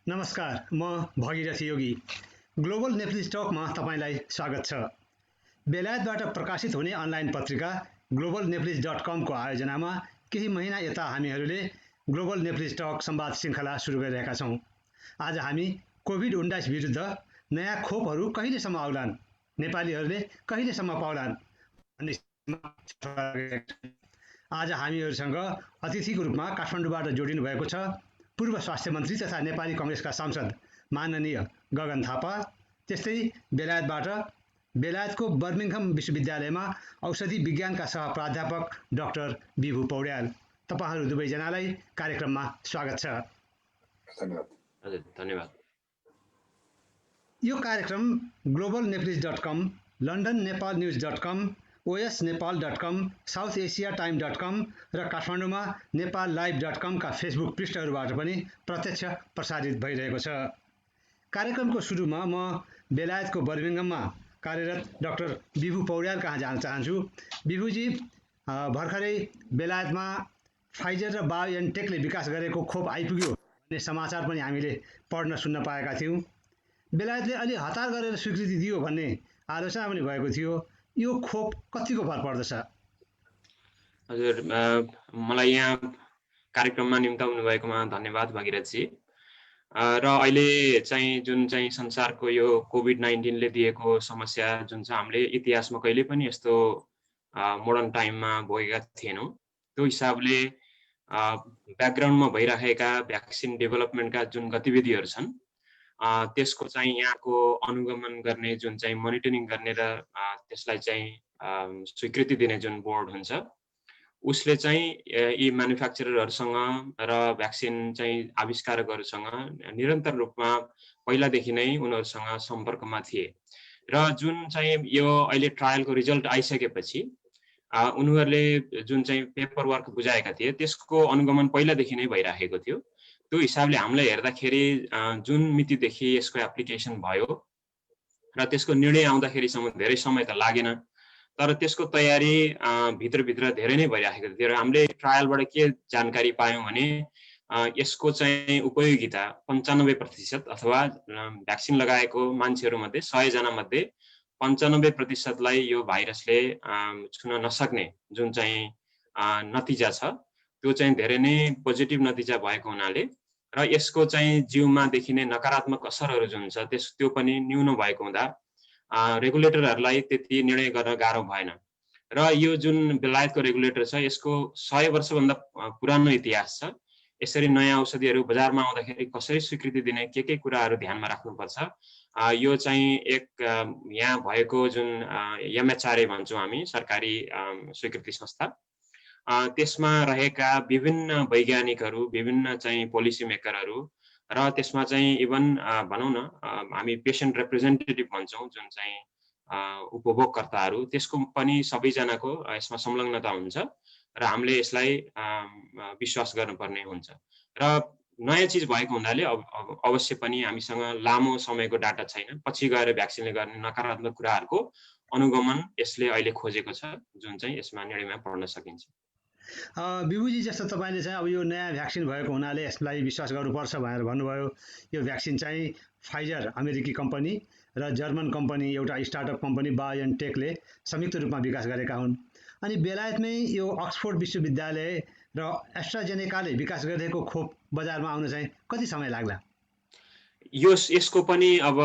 नमस्कार, म भगीरथ योगी। Global Nepalese टकमा तपाईँलाई स्वागत छ। बेलायतबाट प्रकाशित हुने अनलाइन पत्रिका ग्लोबल नेप्लिज .com को आयोजनामा केही महिना यता हामीहरूले ग्लोबल नेप्लिज टक संवाद श्रृङ्खला सुरु गरिरहेका छौँ। आज हामी कोभिड-19 विरुद्ध नयाँ खोपहरू कहिलेसम्म आउलान्, नेपालीहरूले कहिलेसम्म पाउलान् भन्ने आज हामीहरूसँग अतिथिको रूपमा काठमाडौँबाट जोडिनु भएको छ पूर्व स्वास्थ्य मन्त्री तथा नेपाली कङ्ग्रेसका सांसद माननीय गगन थापा, त्यस्तै बेलायतको बर्मिङहम विश्वविद्यालयमा औषधि विज्ञानका सह प्राध्यापक डाक्टर विभु पौड्याल। तपाईहरू दुवैजनालाई कार्यक्रममा स्वागत छ। धन्यवाद। यो कार्यक्रम global Nepalese .com, London Nepal news .com, osnepal.com, south Asia time .com र काठमाडौँमा नेपाल लाइभ .com का फेसबुक पृष्ठहरूबाट पनि प्रत्यक्ष प्रसारित भइरहेको छ। कार्यक्रमको सुरुमा म बेलायतको बर्मिङहममा कार्यरत डाक्टर विभु पौड्याल कहाँ जान चाहन्छु। विभुजी, भर्खरै बेलायतमा फाइजर र बायोएनटेकले विकास गरेको खोप आइपुग्यो भन्ने समाचार पनि हामीले पढ्न सुन्न पाएका थियौँ। बेलायतले अलि हतार गरेर स्वीकृति दियो भन्ने आलोचना पनि भएको थियो। यो खोप कतिको भर पर्दछ? हजुर, मलाई यहाँ कार्यक्रममा निम्ताउनु भएकोमा धन्यवाद भगीरथजी। र अहिले चाहिँ जुन चाहिँ संसारको यो कोभिड-19 ले दिएको समस्या जुन छ, हामीले इतिहासमा कहिले पनि यस्तो मोडर्न टाइममा भोगेका थिएनौँ। त्यो हिसाबले ब्याकग्राउन्डमा भइरहेका भ्याक्सिन डेभलपमेन्टका जुन गतिविधिहरू छन्, त्यसको चाहिँ यहाँको अनुगमन गर्ने, जुन चाहिँ मोनिटरिङ गर्ने र त्यसलाई चाहिँ स्वीकृति दिने जुन बोर्ड हुन्छ, उसले चाहिँ यी म्यानुफ्याक्चररहरूसँग र भ्याक्सिन चाहिँ आविष्कारकहरूसँग निरन्तर रूपमा पहिलादेखि नै उनीहरूसँग सम्पर्कमा थिए। र जुन चाहिँ यो अहिले ट्रायलको रिजल्ट आइसकेपछि उनीहरूले जुन चाहिँ पेपर वर्क बुझाएका थिए, त्यसको अनुगमन पहिलादेखि नै भइराखेको थियो। त्यो हिसाबले हामीलाई हेर्दाखेरि जुन मितिदेखि यसको एप्लिकेसन भयो र त्यसको निर्णय आउँदाखेरिसम्म धेरै समय त लागेन, तर त्यसको तयारी भित्रभित्र धेरै नै भइराखेको थियो। र हामीले ट्रायलबाट के जानकारी पायौँ भने यसको चाहिँ उपयोगिता 95% अथवा भ्याक्सिन लगाएको मान्छेहरूमध्ये 100 जना मध्ये 95% लाई यो भाइरसले छुन नसक्ने जुन चाहिँ नतिजा छ, त्यो चाहिँ धेरै नै पोजिटिभ नतिजा भएको हुनाले र यसको चाहिँ जीवमा देखिने नकारात्मक असरहरू जुन छ त्यो पनि न्यून भएको हुँदा रेगुलेटरहरूलाई त्यति निर्णय गर्न गाह्रो भएन। र यो जुन बेलायतको रेगुलेटर छ, यसको 100 वर्षभन्दा पुरानो इतिहास छ। यसरी नयाँ औषधिहरू बजारमा आउँदाखेरि कसरी स्वीकृति दिने, के कुराहरू ध्यानमा राख्नुपर्छ, यो चाहिँ एक यहाँ भएको जुन MHRA भन्छौँ हामी, सरकारी स्वीकृति संस्था, त्यसमा रहेका विभिन्न वैज्ञानिकहरू, विभिन्न चाहिँ पोलिसी मेकरहरू र त्यसमा चाहिँ इभन भनौँ न हामी पेसेन्ट रिप्रेजेन्टेटिभ भन्छौँ, जुन चाहिँ उपभोगकर्ताहरू, त्यसको पनि सबैजनाको यसमा संलग्नता हुन्छ र हामीले यसलाई विश्वास गर्नुपर्ने हुन्छ। र नयाँ चिज भएको हुनाले अवश्य पनि हामीसँग लामो समयको डाटा छैन। पछि गएर भ्याक्सिनले गर्ने नकारात्मक कुराहरूको अनुगमन यसले अहिले खोजेको छ, जुन चाहिँ यसमा निर्णयमा पढ्न सकिन्छ। विभुजी, जस्तो तपाईँले चाहिँ अब यो नयाँ भ्याक्सिन भएको हुनाले यसलाई विश्वास गर्नुपर्छ भनेर भन्नुभयो। यो भ्याक्सिन चाहिँ फाइजर अमेरिकी कम्पनी र जर्मन कम्पनी एउटा स्टार्टअप कम्पनी बायोएनटेकले संयुक्त रूपमा विकास गरेका हुन्। अनि बेलायतमै यो अक्सफोर्ड विश्वविद्यालय र एस्ट्राजेनेकाले विकास गरेको खोप बजारमा आउन चाहिँ कति समय लाग्ला? यसको पनि अब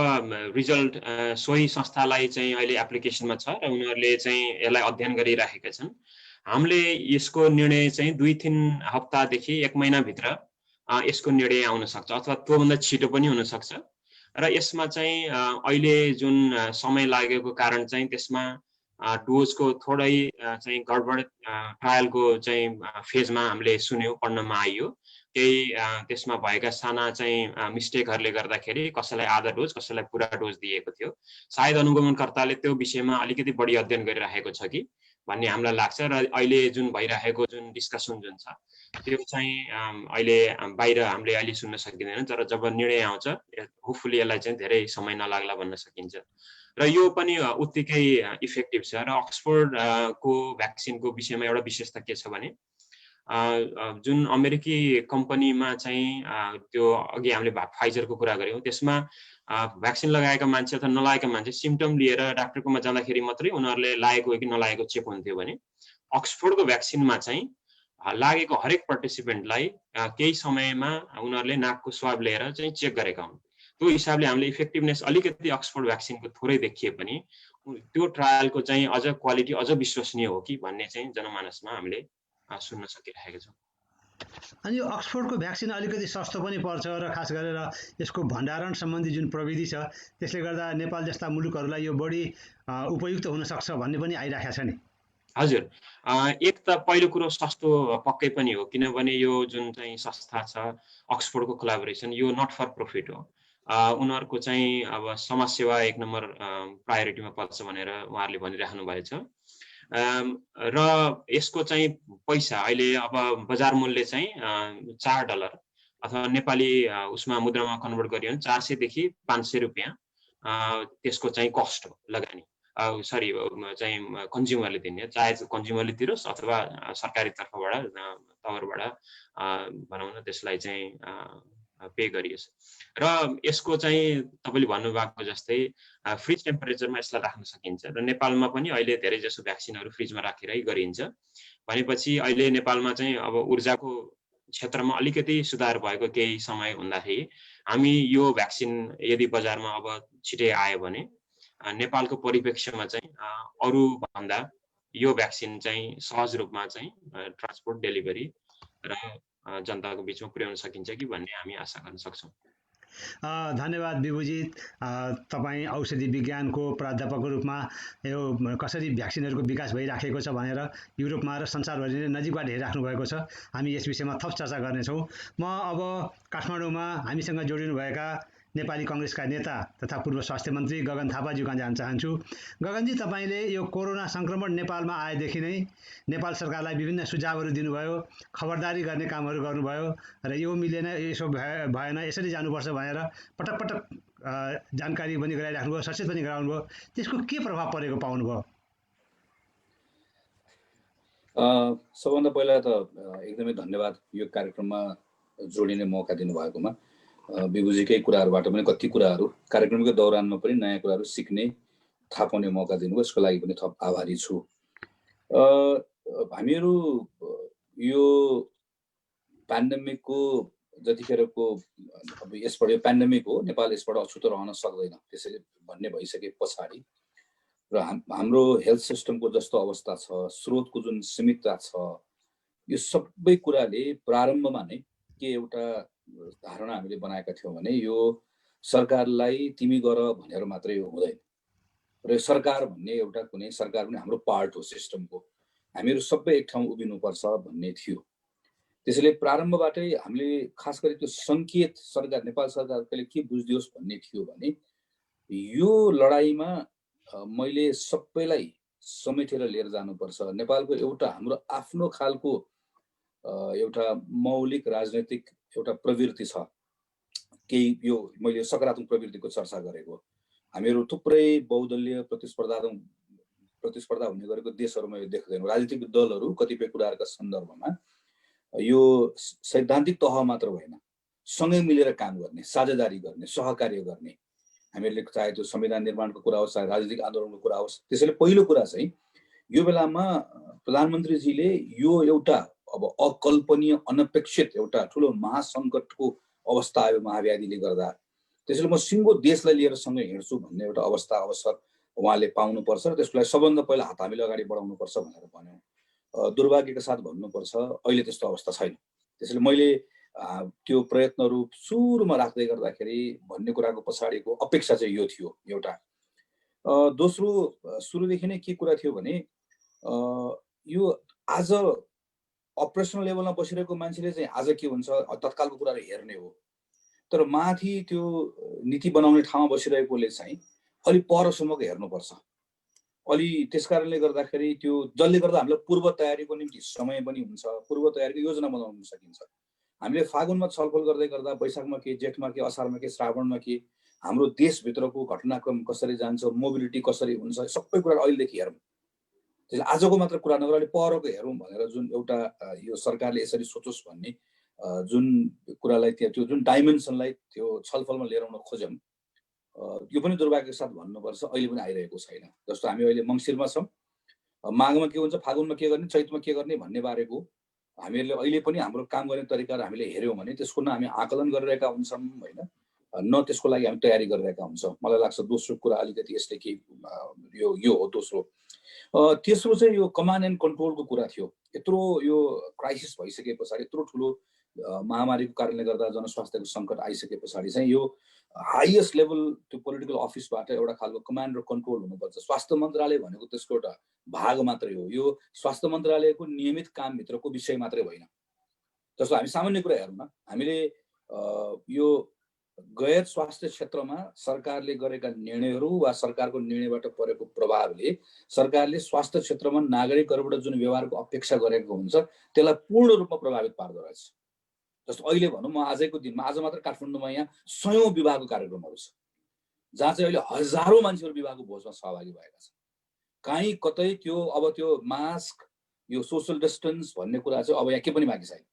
रिजल्ट सोही संस्थालाई चाहिँ अहिले एप्लिकेसनमा छ र उनीहरूले चाहिँ यसलाई अध्ययन गरिराखेका छन्। हामीले यसको निर्णय चाहिँ 2-3 हप्तादेखि 1 महिनाभित्र यसको निर्णय आउन सक्छ अथवा त्योभन्दा छिटो पनि हुन सक्छ। र यसमा चाहिँ अहिले जुन समय लागेको कारण चाहिँ त्यसमा डोजको थोरै चाहिँ गडबड ट्रायलको चाहिँ फेजमा हामीले सुन्यौँ, पढ्नमा आइयो। केही त्यसमा भएका साना चाहिँ मिस्टेकहरूले गर्दाखेरि कसैलाई आधा डोज, कसैलाई पुरा डोज दिएको थियो। सायद अनुगमनकर्ताले त्यो विषयमा अलिकति बढी अध्ययन गरिरहेको छ कि भन्ने हामीलाई लाग्छ। र अहिले जुन भइरहेको जुन डिस्कसन जुन छ, त्यो चाहिँ अहिले बाहिर हामीले अहिले सुन्न सकिँदैन, तर जब निर्णय आउँछ होपफुली यसलाई चाहिँ धेरै समय नलाग्ला भन्न सकिन्छ। र यो पनि उत्तिकै इफेक्टिभ छ। र अक्सफोर्ड को भ्याक्सिनको विषयमा एउटा विशेषता के छ भने जुन अमेरिकी कम्पनीमा चाहिँ त्यो अघि हामीले फाइजरको कुरा गऱ्यौँ, त्यसमा भ्याक्सिन लगाएका मान्छे अथवा नलागेका मान्छे सिम्पटम लिएर डाक्टरकोमा जाँदाखेरि मात्रै उनीहरूले लागेको हो कि नलागेको चेक हुन्थ्यो भने अक्सफोर्डको भ्याक्सिनमा चाहिँ लागेको हरेक पार्टिसिपेन्टलाई केही समयमा उनीहरूले नाकको स्वाब लिएर चाहिँ चेक गरेका हुन्। त्यो हिसाबले हामीले इफेक्टिभनेस अलिकति अक्सफोर्ड भ्याक्सिनको थोरै देखिए पनि त्यो ट्रायलको चाहिँ अझ क्वालिटी अझ विश्वसनीय हो कि भन्ने चाहिँ जनमानसमा हामीले सुन्न सकिरहेका छौँ। अनि यो अक्सफोर्डको भ्याक्सिन अलिकति सस्तो पनि पर्छ र खास गरेर यसको भण्डारण सम्बन्धी जुन प्रविधि छ त्यसले गर्दा नेपाल जस्ता मुलुकहरूलाई यो बढी उपयुक्त हुन सक्छ भन्ने पनि आइराखेको छ नि। हजुर, एक त पहिलो कुरो सस्तो पक्कै पनि हो, किनभने यो जुन चाहिँ संस्था छ अक्सफोर्डको कोलाबोरेसन यो नट फर प्रफिट हो। उनीहरूको चाहिँ अब समाज सेवा एक नम्बर प्रायोरिटीमा पर्छ भनेर उहाँहरूले भनिराख्नु भएछ। र यसको चाहिँ पैसा अहिले अब बजार मूल्य चाहिँ $4 अथवा नेपाली उसमा मुद्रामा कन्भर्ट गरियो भने 400 देखि 500 रुपियाँ त्यसको चाहिँ कस्ट हो, लगानी सरी चाहिँ कन्ज्युमरले दिने, चाहे कन्ज्युमरले तिरोस् अथवा सरकारी तर्फबाट तवरबाट भनौँ न त्यसलाई चाहिँ पे गरियोस्। र यसको चाहिँ तपाईँले भन्नुभएको जस्तै फ्रिज टेम्परेचरमा यसलाई राख्न सकिन्छ र नेपालमा पनि अहिले धेरै जसो भ्याक्सिनहरू फ्रिजमा राखेरै गरिन्छ। भनेपछि अहिले नेपालमा चाहिँ अब ऊर्जाको क्षेत्रमा अलिकति सुधार भएको केही समय हुँदाखेरि हामी यो भ्याक्सिन यदि बजारमा अब छिटै आयो भने नेपालको परिप्रेक्ष्यमा चाहिँ अरू भन्दा यो भ्याक्सिन चाहिँ सहज रूपमा चाहिँ ट्रान्सपोर्ट डेलिभरी र जनताको बिचमा पुर्याउन सकिन्छ कि भन्ने हामी आशा गर्न सक्छौँ। धन्यवाद विभुजी। तपाईँ औषधि विज्ञानको प्राध्यापकको रूपमा यो कसरी भ्याक्सिनहरूको विकास भइराखेको छ भनेर युरोपमा र संसारभरि नजिकबाट हेरिराख्नु भएको छ। हामी यस विषयमा थप चर्चा गर्नेछौँ। म अब काठमाडौँमा हामीसँग जोडिनुभएका नेपाली कङ्ग्रेसका नेता तथा पूर्व स्वास्थ्य मन्त्री गगन थापाज्यू कहाँ जान चाहन्छु। गगनजी, तपाईँले यो कोरोना सङ्क्रमण नेपालमा आएदेखि नै नेपाल सरकारलाई विभिन्न सुझावहरू दिनुभयो, खबरदारी गर्ने कामहरू गर्नुभयो र यो मिलेन, यसो भएन, यसरी जानुपर्छ भनेर पटक पटक जानकारी पनि गराइराख्नुभयो, सचेत पनि गराउनुभयो। त्यसको के प्रभाव परेको पाउनुभयो? सबभन्दा पहिला त एकदमै धन्यवाद यो कार्यक्रममा जोडिने मौका दिनुभएकोमा। विभुजीकै कुराहरूबाट पनि कति कुराहरू कार्यक्रमको दौरानमा पनि नयाँ कुराहरू सिक्ने, थाहा पाउने मौका दिनुभयो, यसको लागि पनि थप आभारी छु। हामीहरू यो पेन्डेमिकको जतिखेरको अब यसबाट यो पेन्डेमिक हो, नेपाल यसबाट अछुतो रहन सक्दैन त्यसैले भन्ने भइसके पछाडि र हाम्रो हेल्थ सिस्टमको जस्तो अवस्था छ, स्रोतको जुन सीमितता छ, यो सबै कुराले प्रारम्भमा नै के एउटा धारणा हामीले बनाएका थियौँ भने यो सरकारलाई तिमी गर भनेर मात्रै हुँदैन र यो सरकार भन्ने एउटा कुनै सरकार पनि हाम्रो पार्ट हो सिस्टमको, हामीहरू सबै एक ठाउँ उभिनुपर्छ भन्ने थियो। त्यसैले प्रारम्भबाटै हामीले खास गरी त्यो सङ्केत सरकार नेपाल सरकारले के बुझिदियोस् भन्ने थियो भने यो लडाइँमा मैले सबैलाई समेटेर लिएर जानुपर्छ। नेपालको एउटा हाम्रो आफ्नो खालको एउटा मौलिक राजनैतिक एउटा प्रवृत्ति छ, केही यो मैले सकारात्मक प्रवृत्तिको चर्चा गरेको। हामीहरू थुप्रै बहुदलीय प्रतिस्पर्धा हुने गरेको देशहरूमा यो देख्दैनौँ। राजनीतिक दलहरू कतिपय कुराहरूका सन्दर्भमा यो सैद्धान्तिक तह मात्र होइन, सँगै मिलेर काम गर्ने, साझेदारी गर्ने, सहकार्य गर्ने, हामीहरूले चाहे त्यो संविधान निर्माणको कुरा होस्, चाहे राजनीतिक आन्दोलनको कुरा होस्। त्यसैले पहिलो कुरा चाहिँ यो बेलामा प्रधानमन्त्रीजीले यो एउटा अब अकल्पनीय अनपेक्षित एउटा ठुलो महासङ्कटको अवस्था आयो महाव्याधिले गर्दा, त्यसैले म सिङ्गो देशलाई लिएर सँगै हिँड्छु भन्ने एउटा अवस्था अवसर उहाँले पाउनुपर्छ र त्यसको लागि सबभन्दा पहिला हात हामीले अगाडि बढाउनुपर्छ भनेर भन्यौँ। दुर्भाग्यका साथ भन्नुपर्छ अहिले त्यस्तो अवस्था छैन। त्यसैले मैले त्यो प्रयत्नहरू सुरुमा राख्दै गर्दाखेरि भन्ने कुराको पछाडिको अपेक्षा चाहिँ यो थियो एउटा। दोस्रो, सुरुदेखि नै के कुरा थियो भने यो आज अपरेसनल लेभलमा बसिरहेको मान्छेले चाहिँ आज के हुन्छ तत्कालको कुराहरू हेर्ने हो, तर माथि त्यो नीति बनाउने ठाउँमा बसिरहेकोले चाहिँ अलि परसम्मको हेर्नुपर्छ। अलि त्यस कारणले गर्दाखेरि त्यो जसले गर्दा हामीलाई पूर्व तयारीको निम्ति समय पनि हुन्छ, पूर्व तयारीको योजना बनाउन सकिन्छ। हामीले फागुनमा छलफल गर्दै गर्दा वैशाखमा के, जेठमा के, असारमा के, श्रावणमा के, हाम्रो देशभित्रको घटनाक्रम कसरी जान्छ, मोबिलिटी कसरी हुन्छ, सबै कुरा अहिलेदेखि हेरौँ। त्यसले आजको मात्र कुरा नगरेर अहिले परको हेरौँ भनेर जुन एउटा यो सरकारले यसरी सोचोस् भन्ने जुन कुरालाई त्यो जुन डाइमेन्सनलाई त्यो छलफलमा लिएर आउन खोज्यौँ, यो पनि दुर्भाग्यको साथ भन्नुपर्छ अहिले पनि आइरहेको छैन। जस्तो हामी अहिले मङ्सिरमा छौँ, माघमा के हुन्छ, फागुनमा के गर्ने, चैतमा के गर्ने भन्ने बारेको हामीहरूले अहिले पनि हाम्रो काम गर्ने तरिकाहरू हामीले हेऱ्यौँ भने त्यसको न हामी आकलन गरिरहेका हुन्छौँ होइन, न त्यसको लागि हामी तयारी गरिरहेका हुन्छौँ। मलाई लाग्छ दोस्रो कुरा अलिकति यसले के यो हो दोस्रो। तेस्रो चाहिँ यो कमान्ड एन्ड कन्ट्रोलको कुरा थियो। यत्रो यो क्राइसिस भइसके पछाडि, यत्रो ठुलो महामारीको कारणले गर्दा जनस्वास्थ्यको सङ्कट आइसके पछाडि चाहिँ यो हाइएस्ट लेभल त्यो पोलिटिकल अफिसबाट एउटा खालको कमान्ड र कन्ट्रोल हुनुपर्छ। स्वास्थ्य मन्त्रालय भनेको त्यसको एउटा भाग मात्रै हो, यो स्वास्थ्य मन्त्रालयको नियमित कामभित्रको विषय मात्रै होइन। जस्तो हामी सामान्य कुरा हेरौँ न, हामीले यो गैर स्वास्थ्य क्षेत्रमा सरकारले गरेका निर्णयहरू वा सरकारको निर्णयबाट परेको प्रभावले सरकारले स्वास्थ्य क्षेत्रमा नागरिकहरूबाट जुन व्यवहारको अपेक्षा गरेको हुन्छ त्यसलाई पूर्ण रूपमा प्रभावित पार्दो रहेछ। जस्तो अहिले भनौँ, म आजको दिनमा, आज मात्र काठमाडौँमा यहाँ 100औं विवाहको कार्यक्रमहरू छ, जहाँ चाहिँ अहिले हजारौँ मान्छेहरू विवाहको भोजमा सहभागी भएका छन्। कहीँ कतै त्यो अब त्यो मास्क, यो सोसल डिस्टेन्स भन्ने कुरा चाहिँ अब यहाँ के पनि बाँकी छैन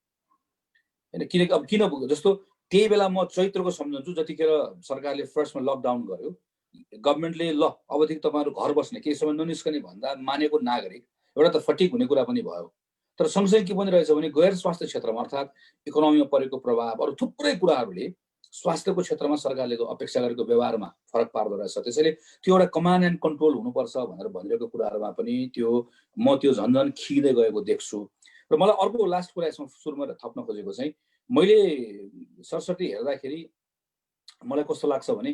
होइन। किनकि अब किन जस्तो त्यही बेला म चैत्रको सम्झन्छु, जतिखेर सरकारले फर्स्टमा लकडाउन गर्यो, गभर्मेन्टले ल अबदेखि तपाईँहरू घर बस्ने, केही समय ननिस्कने भन्दा मानेको नागरिक एउटा त फटिक हुने कुरा पनि भयो। तर सँगसँगै के पनि रहेछ भने गैर स्वास्थ्य क्षेत्रमा अर्थात् इकोनोमीमा परेको प्रभाव, अरू थुप्रै कुराहरूले स्वास्थ्यको क्षेत्रमा सरकारले अपेक्षा गरेको व्यवहारमा फरक पार्दो रहेछ। त्यसैले त्यो एउटा कमान्ड एन्ड कन्ट्रोल हुनुपर्छ भनेर भनिरहेको कुराहरूमा पनि म त्यो झन्झन खिँदै गएको देख्छु। र मलाई अर्को लास्ट कुरा यसमा सुरुमा थप्न खोजेको चाहिँ, मैले सरसर्ती हेर्दाखेरि मलाई कस्तो लाग्छ भने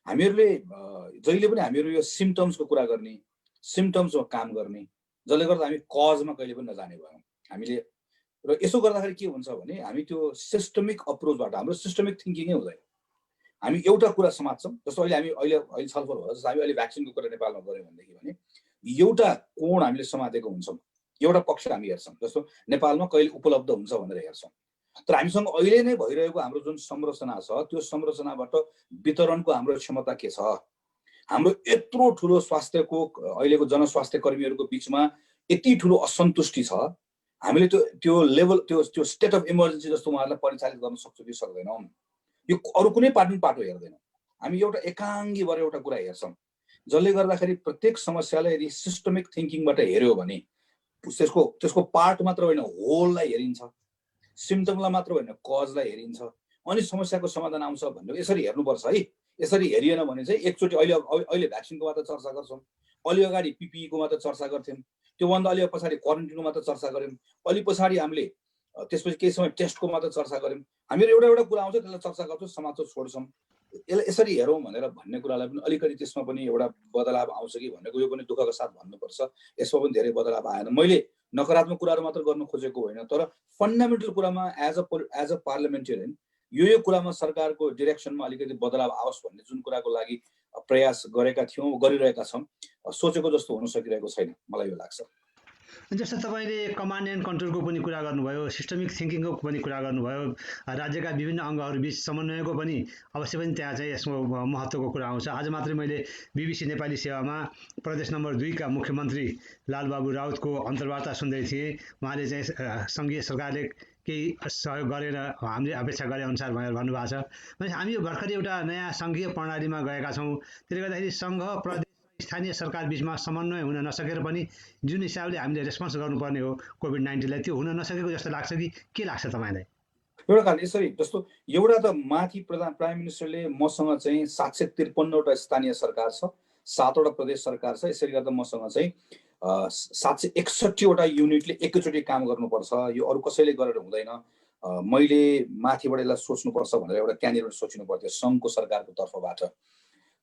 हामीहरूले जहिले पनि हामीहरू यो सिम्टम्सको कुरा गर्ने, सिम्टम्समा काम गर्ने, जसले गर्दा हामी कजमा कहिले पनि नजाने भयौँ हामीले। र यसो गर्दाखेरि के हुन्छ भने हामी त्यो सिस्टमिक अप्रोचबाट, हाम्रो सिस्टमिक थिङ्किङै हुँदैन। हामी एउटा कुरा समात्छौँ। जस्तो अहिले छलफल भयो, जस्तो हामी अहिले भ्याक्सिनको कुरा नेपालमा गऱ्यौँ भनेदेखि भने एउटा कोण हामीले समातेको हुन्छौँ, एउटा पक्ष हामी हेर्छौँ। जस्तो नेपालमा कहिले उपलब्ध हुन्छ भनेर हेर्छौँ, तर हामीसँग अहिले नै भइरहेको हाम्रो जुन संरचना छ त्यो संरचनाबाट वितरणको हाम्रो क्षमता के छ, हाम्रो यत्रो ठुलो स्वास्थ्यको अहिलेको जनस्वास्थ्य कर्मीहरूको बिचमा यति ठुलो असन्तुष्टि छ, हामीले त्यो लेभल त्यो स्टेट अफ इमर्जेन्सी जस्तो उहाँहरूलाई परिचालित गर्न सक्छौँ कि सक्दैनौँ। यो अरू कुनै पाटो हेर्दैनौँ, हामी एउटा एकाङ्गी भएर एउटा कुरा हेर्छौँ, जसले गर्दाखेरि प्रत्येक समस्यालाई यदि सिस्टमिक थिङ्किङबाट हेऱ्यो भने त्यसको पार्ट मात्र होइन होललाई हेरिन्छ, सिम्टमलाई मात्र होइन कजलाई हेरिन्छ, अनि समस्याको समाधान आउँछ भन्ने यसरी हेर्नुपर्छ है। यसरी हेरिएन भने चाहिँ एकचोटि अहिले भ्याक्सिनको मात्र चर्चा गर्छौँ, अलि अगाडि पिपिईको मात्र चर्चा गर्थ्यौँ, त्योभन्दा अलि पछाडि क्वारेन्टिनको मात्र चर्चा गऱ्यौँ, अलि पछाडि हामीले त्यसपछि केही समय टेस्टको मात्र चर्चा गऱ्यौँ। हामीहरू एउटा कुरा आउँछ त्यसलाई चर्चा गर्छौँ, समाजको छोड्छौँ। यसलाई यसरी हेरौँ भनेर भन्ने कुरालाई पनि अलिकति त्यसमा पनि एउटा बदलाव आउँछ कि भन्नेको यो पनि दुःखको साथ भन्नुपर्छ। यसमा पनि धेरै बदलाव आएन। मैले नकारात्मक कुराहरू मात्र गर्न खोजेको होइन, तर फन्डामेन्टल कुरामा एज अ पार्लिमेन्टेरियन यो कुरामा सरकारको डिरेक्सनमा अलिकति बदलाव आओस् भन्ने जुन कुराको लागि प्रयास गरिरहेका छौँ, सोचेको जस्तो हुन सकिरहेको छैन, मलाई यो लाग्छ। जस्तो तपाईँले कमान्ड एन्ड कन्ट्रोलको पनि कुरा गर्नुभयो, सिस्टमिक थिङ्किङको पनि कुरा गर्नुभयो, राज्यका विभिन्न अङ्गहरूबिच समन्वयको पनि अवश्य पनि त्यहाँ चाहिँ यसको महत्त्वको कुरा आउँछ। आज मात्रै मैले BBC नेपाली सेवामा प्रदेश नम्बर 2 का मुख्यमन्त्री लालबाबु राउतको अन्तर्वार्ता सुन्दै थिएँ। उहाँले चाहिँ सङ्घीय सरकारले केही सहयोग गरेर हामीले अपेक्षा गरे अनुसार भनेर भन्नुभएको छ। भने हामी यो भर्खरै एउटा नयाँ सङ्घीय प्रणालीमा गएका छौँ, त्यसले गर्दाखेरि सङ्घ, प्रदेश, स्थानीय सरकार बिचमा समन्वय हुन नसकेर पनि जुन हिसाबले हामीले रेस्पोन्स गर्नुपर्ने हो कोभिड-19लाई, त्यो हुन नसकेको जस्तो लाग्छ कि के लाग्छ तपाईँलाई? एउटा कारण यसरी, जस्तो एउटा त माथि प्राइम मिनिस्टरले मसँग चाहिँ 753वटा स्थानीय सरकार छ, 7वटा प्रदेश सरकार छ, यसरी गर्दा मसँग चाहिँ 761वटा युनिटले एकैचोटि काम गर्नुपर्छ, यो अरू कसैले गरेर हुँदैन, मैले माथिबाट यसलाई सोच्नुपर्छ भनेर एउटा त्यहाँनिर सोच्नु पर्थ्यो सङ्घको सरकारको तर्फबाट।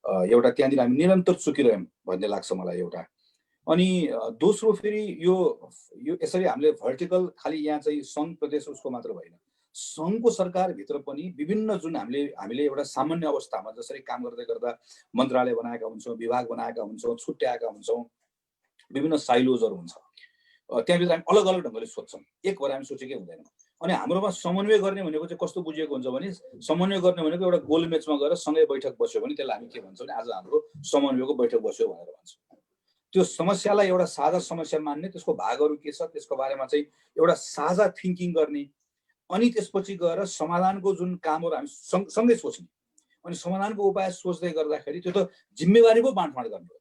एउटा त्यहाँनिर हामी निरन्तर चुकिरह्यौँ भन्ने लाग्छ मलाई एउटा। अनि दोस्रो फेरि यो यसरी हामीले भर्टिकल खालि यहाँ चाहिँ सङ्घ प्रदेश उसको मात्र होइन, सङ्घको सरकारभित्र पनि विभिन्न जुन हामीले एउटा सामान्य अवस्थामा जसरी काम गर्दै गर्दा मन्त्रालय बनाएका हुन्छौँ, विभाग बनाएका हुन्छौँ, छुट्याएका हुन्छौँ, विभिन्न साइलोजहरू हुन्छ, त्यहाँभित्र हामी अलग अलग ढङ्गले सोध्छौँ, एक भएर हामी सोचेकै हुँदैनौँ। अनि हाम्रोमा समन्वय गर्ने भनेको चाहिँ कस्तो बुझिएको हुन्छ भने समन्वय गर्ने भनेको एउटा गोलमेचमा गएर सँगै बैठक बस्यो भने त्यसलाई हामी के भन्छौँ भने आज हाम्रो समन्वयको बैठक बस्यो भनेर भन्छौँ। त्यो समस्यालाई एउटा साझा समस्या मान्ने, त्यसको भागहरू के छ त्यसको बारेमा चाहिँ एउटा साझा थिङ्किङ गर्ने, अनि त्यसपछि गएर समाधानको जुन कामहरू हामी सँगै सोच्ने, अनि समाधानको उपाय सोच्दै गर्दाखेरि त्यो त जिम्मेवारी पो बाँडफाँड गर्ने हो।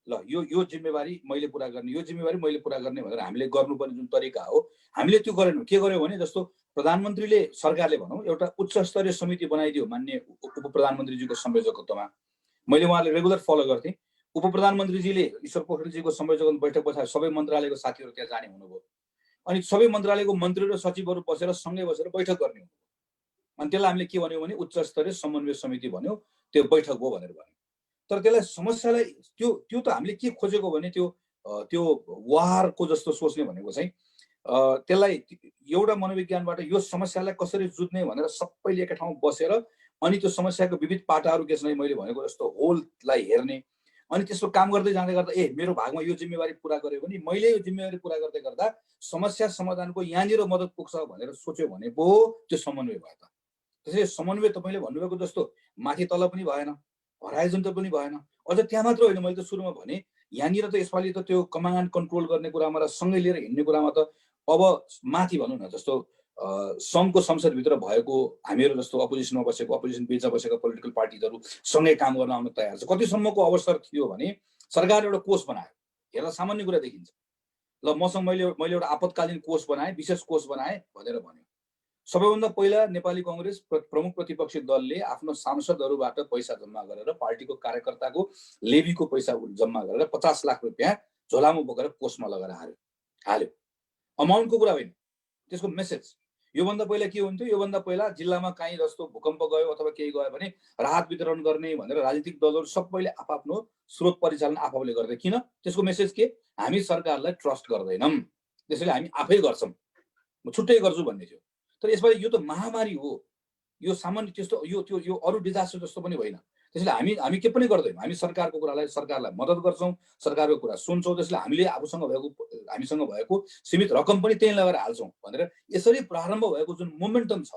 ल यो जिम्मेवारी मैले पुरा गर्ने, यो जिम्मेवारी मैले पुरा गर्ने भनेर हामीले गर्नुपर्ने जुन तरिका हो, हामीले त्यो गरेनौँ। के गर्यो भने जस्तो प्रधानमन्त्रीले, सरकारले भनौँ एउटा उच्च स्तरीय समिति बनाइदियो मान्य उप प्रधानमन्त्रीजीको संयोजकत्वमा। मैले उहाँले रेगुलर फलो गर्थेँ। उप प्रधानमन्त्रीजीले ईश्वर पोखरेलजीको संयोजकत्वमा बैठक बसाए, सबै मन्त्रालयको साथीहरू त्यहाँ जाने हुनुभयो, अनि सबै मन्त्रालयको मन्त्री र सचिवहरू बसेर सँगै बसेर बैठक गर्ने हुनुभयो। अनि त्यसलाई हामीले के भन्यौँ भने उच्च स्तरीय समन्वय समिति भन्यौँ, त्यो बैठक हो भनेर भन्यौँ। तर त्यसलाई समस्यालाई त्यो त हामीले के खोजेको भने त्यो वारको जस्तो सोच्ने भनेको चाहिँ त्यसलाई एउटा मनोविज्ञानबाट यो समस्यालाई कसरी जुझ्ने भनेर सबैले एकै ठाउँमा बसेर अनि त्यो समस्याको विविध पाटाहरू के छन् मैले भनेको जस्तो होललाई हेर्ने, अनि त्यसको काम गर्दै जाँदै गर्दा मेरो भागमा यो जिम्मेवारी पुरा गर्यो भने मैले यो जिम्मेवारी पुरा गर्दै गर्दा समस्या समाधानको यहाँनिर मद्दत पुग्छ भनेर सोच्यो भने पो त्यो समन्वय भयो त। त्यसैले समन्वय तपाईँले भन्नुभएको जस्तो माथि तल पनि भएन, हराइजन्टल पनि भएन। अझ त्यहाँ मात्र होइन, मैले त सुरुमा भने यहाँनिर त यसपालि त त्यो कमान्ड कन्ट्रोल गर्ने कुरामा र सँगै लिएर हिँड्ने कुरामा त अब माथि भनौँ न, जस्तो सङ्घको संसदभित्र भएको हामीहरू जस्तो अपोजिसनमा बसेको, अपोजिसन बिचमा बसेका पोलिटिकल पार्टीहरू सँगै काम गर्न आउन तयार छ। कतिसम्मको अवसर थियो भने सरकार एउटा कोष बनायो, हेर्दा सामान्य कुरा देखिन्छ। ल मसँग मैले एउटा आपतकालीन कोष बनाएँ, विशेष कोष बनाएँ भनेर भन्यो। सबैभन्दा पहिला नेपाली कङ्ग्रेस प्रमुख प्रतिपक्षी दलले आफ्नो सांसदहरूबाट पैसा जम्मा गरेर, पार्टीको कार्यकर्ताको लेबीको पैसा जम्मा गरेर 50 लाख रुपियाँ झोलामा बोकेर कोषमा लगेर हाल्यो। अमाउन्टको कुरा होइन, त्यसको मेसेज। योभन्दा पहिला के हुन्थ्यो, योभन्दा पहिला जिल्लामा कहीँ जस्तो भूकम्प गयो अथवा केही गयो भने राहत वितरण गर्ने भनेर राजनीतिक दलहरू सबैले आफ्नो स्रोत परिचालन आफूले गर्दै। किन? त्यसको मेसेज के? हामी सरकारलाई ट्रस्ट गर्दैनौँ, त्यसैले हामी आफै गर्छौँ, म छुट्टै गर्छु भन्ने थियो। तर यसपालि यो त महामारी हो, यो सामान्य त्यस्तो यो अरू डिजास्टर जस्तो पनि होइन। त्यसैले हामी के पनि गर्दैनौँ, हामी सरकारलाई मद्दत गर्छौँ, सरकारको कुरा सुन्छौँ। त्यसैले हामीसँग भएको सीमित रकम पनि त्यहीँ लगाएर हाल्छौँ भनेर यसरी प्रारम्भ भएको जुन मोमेन्टम छ,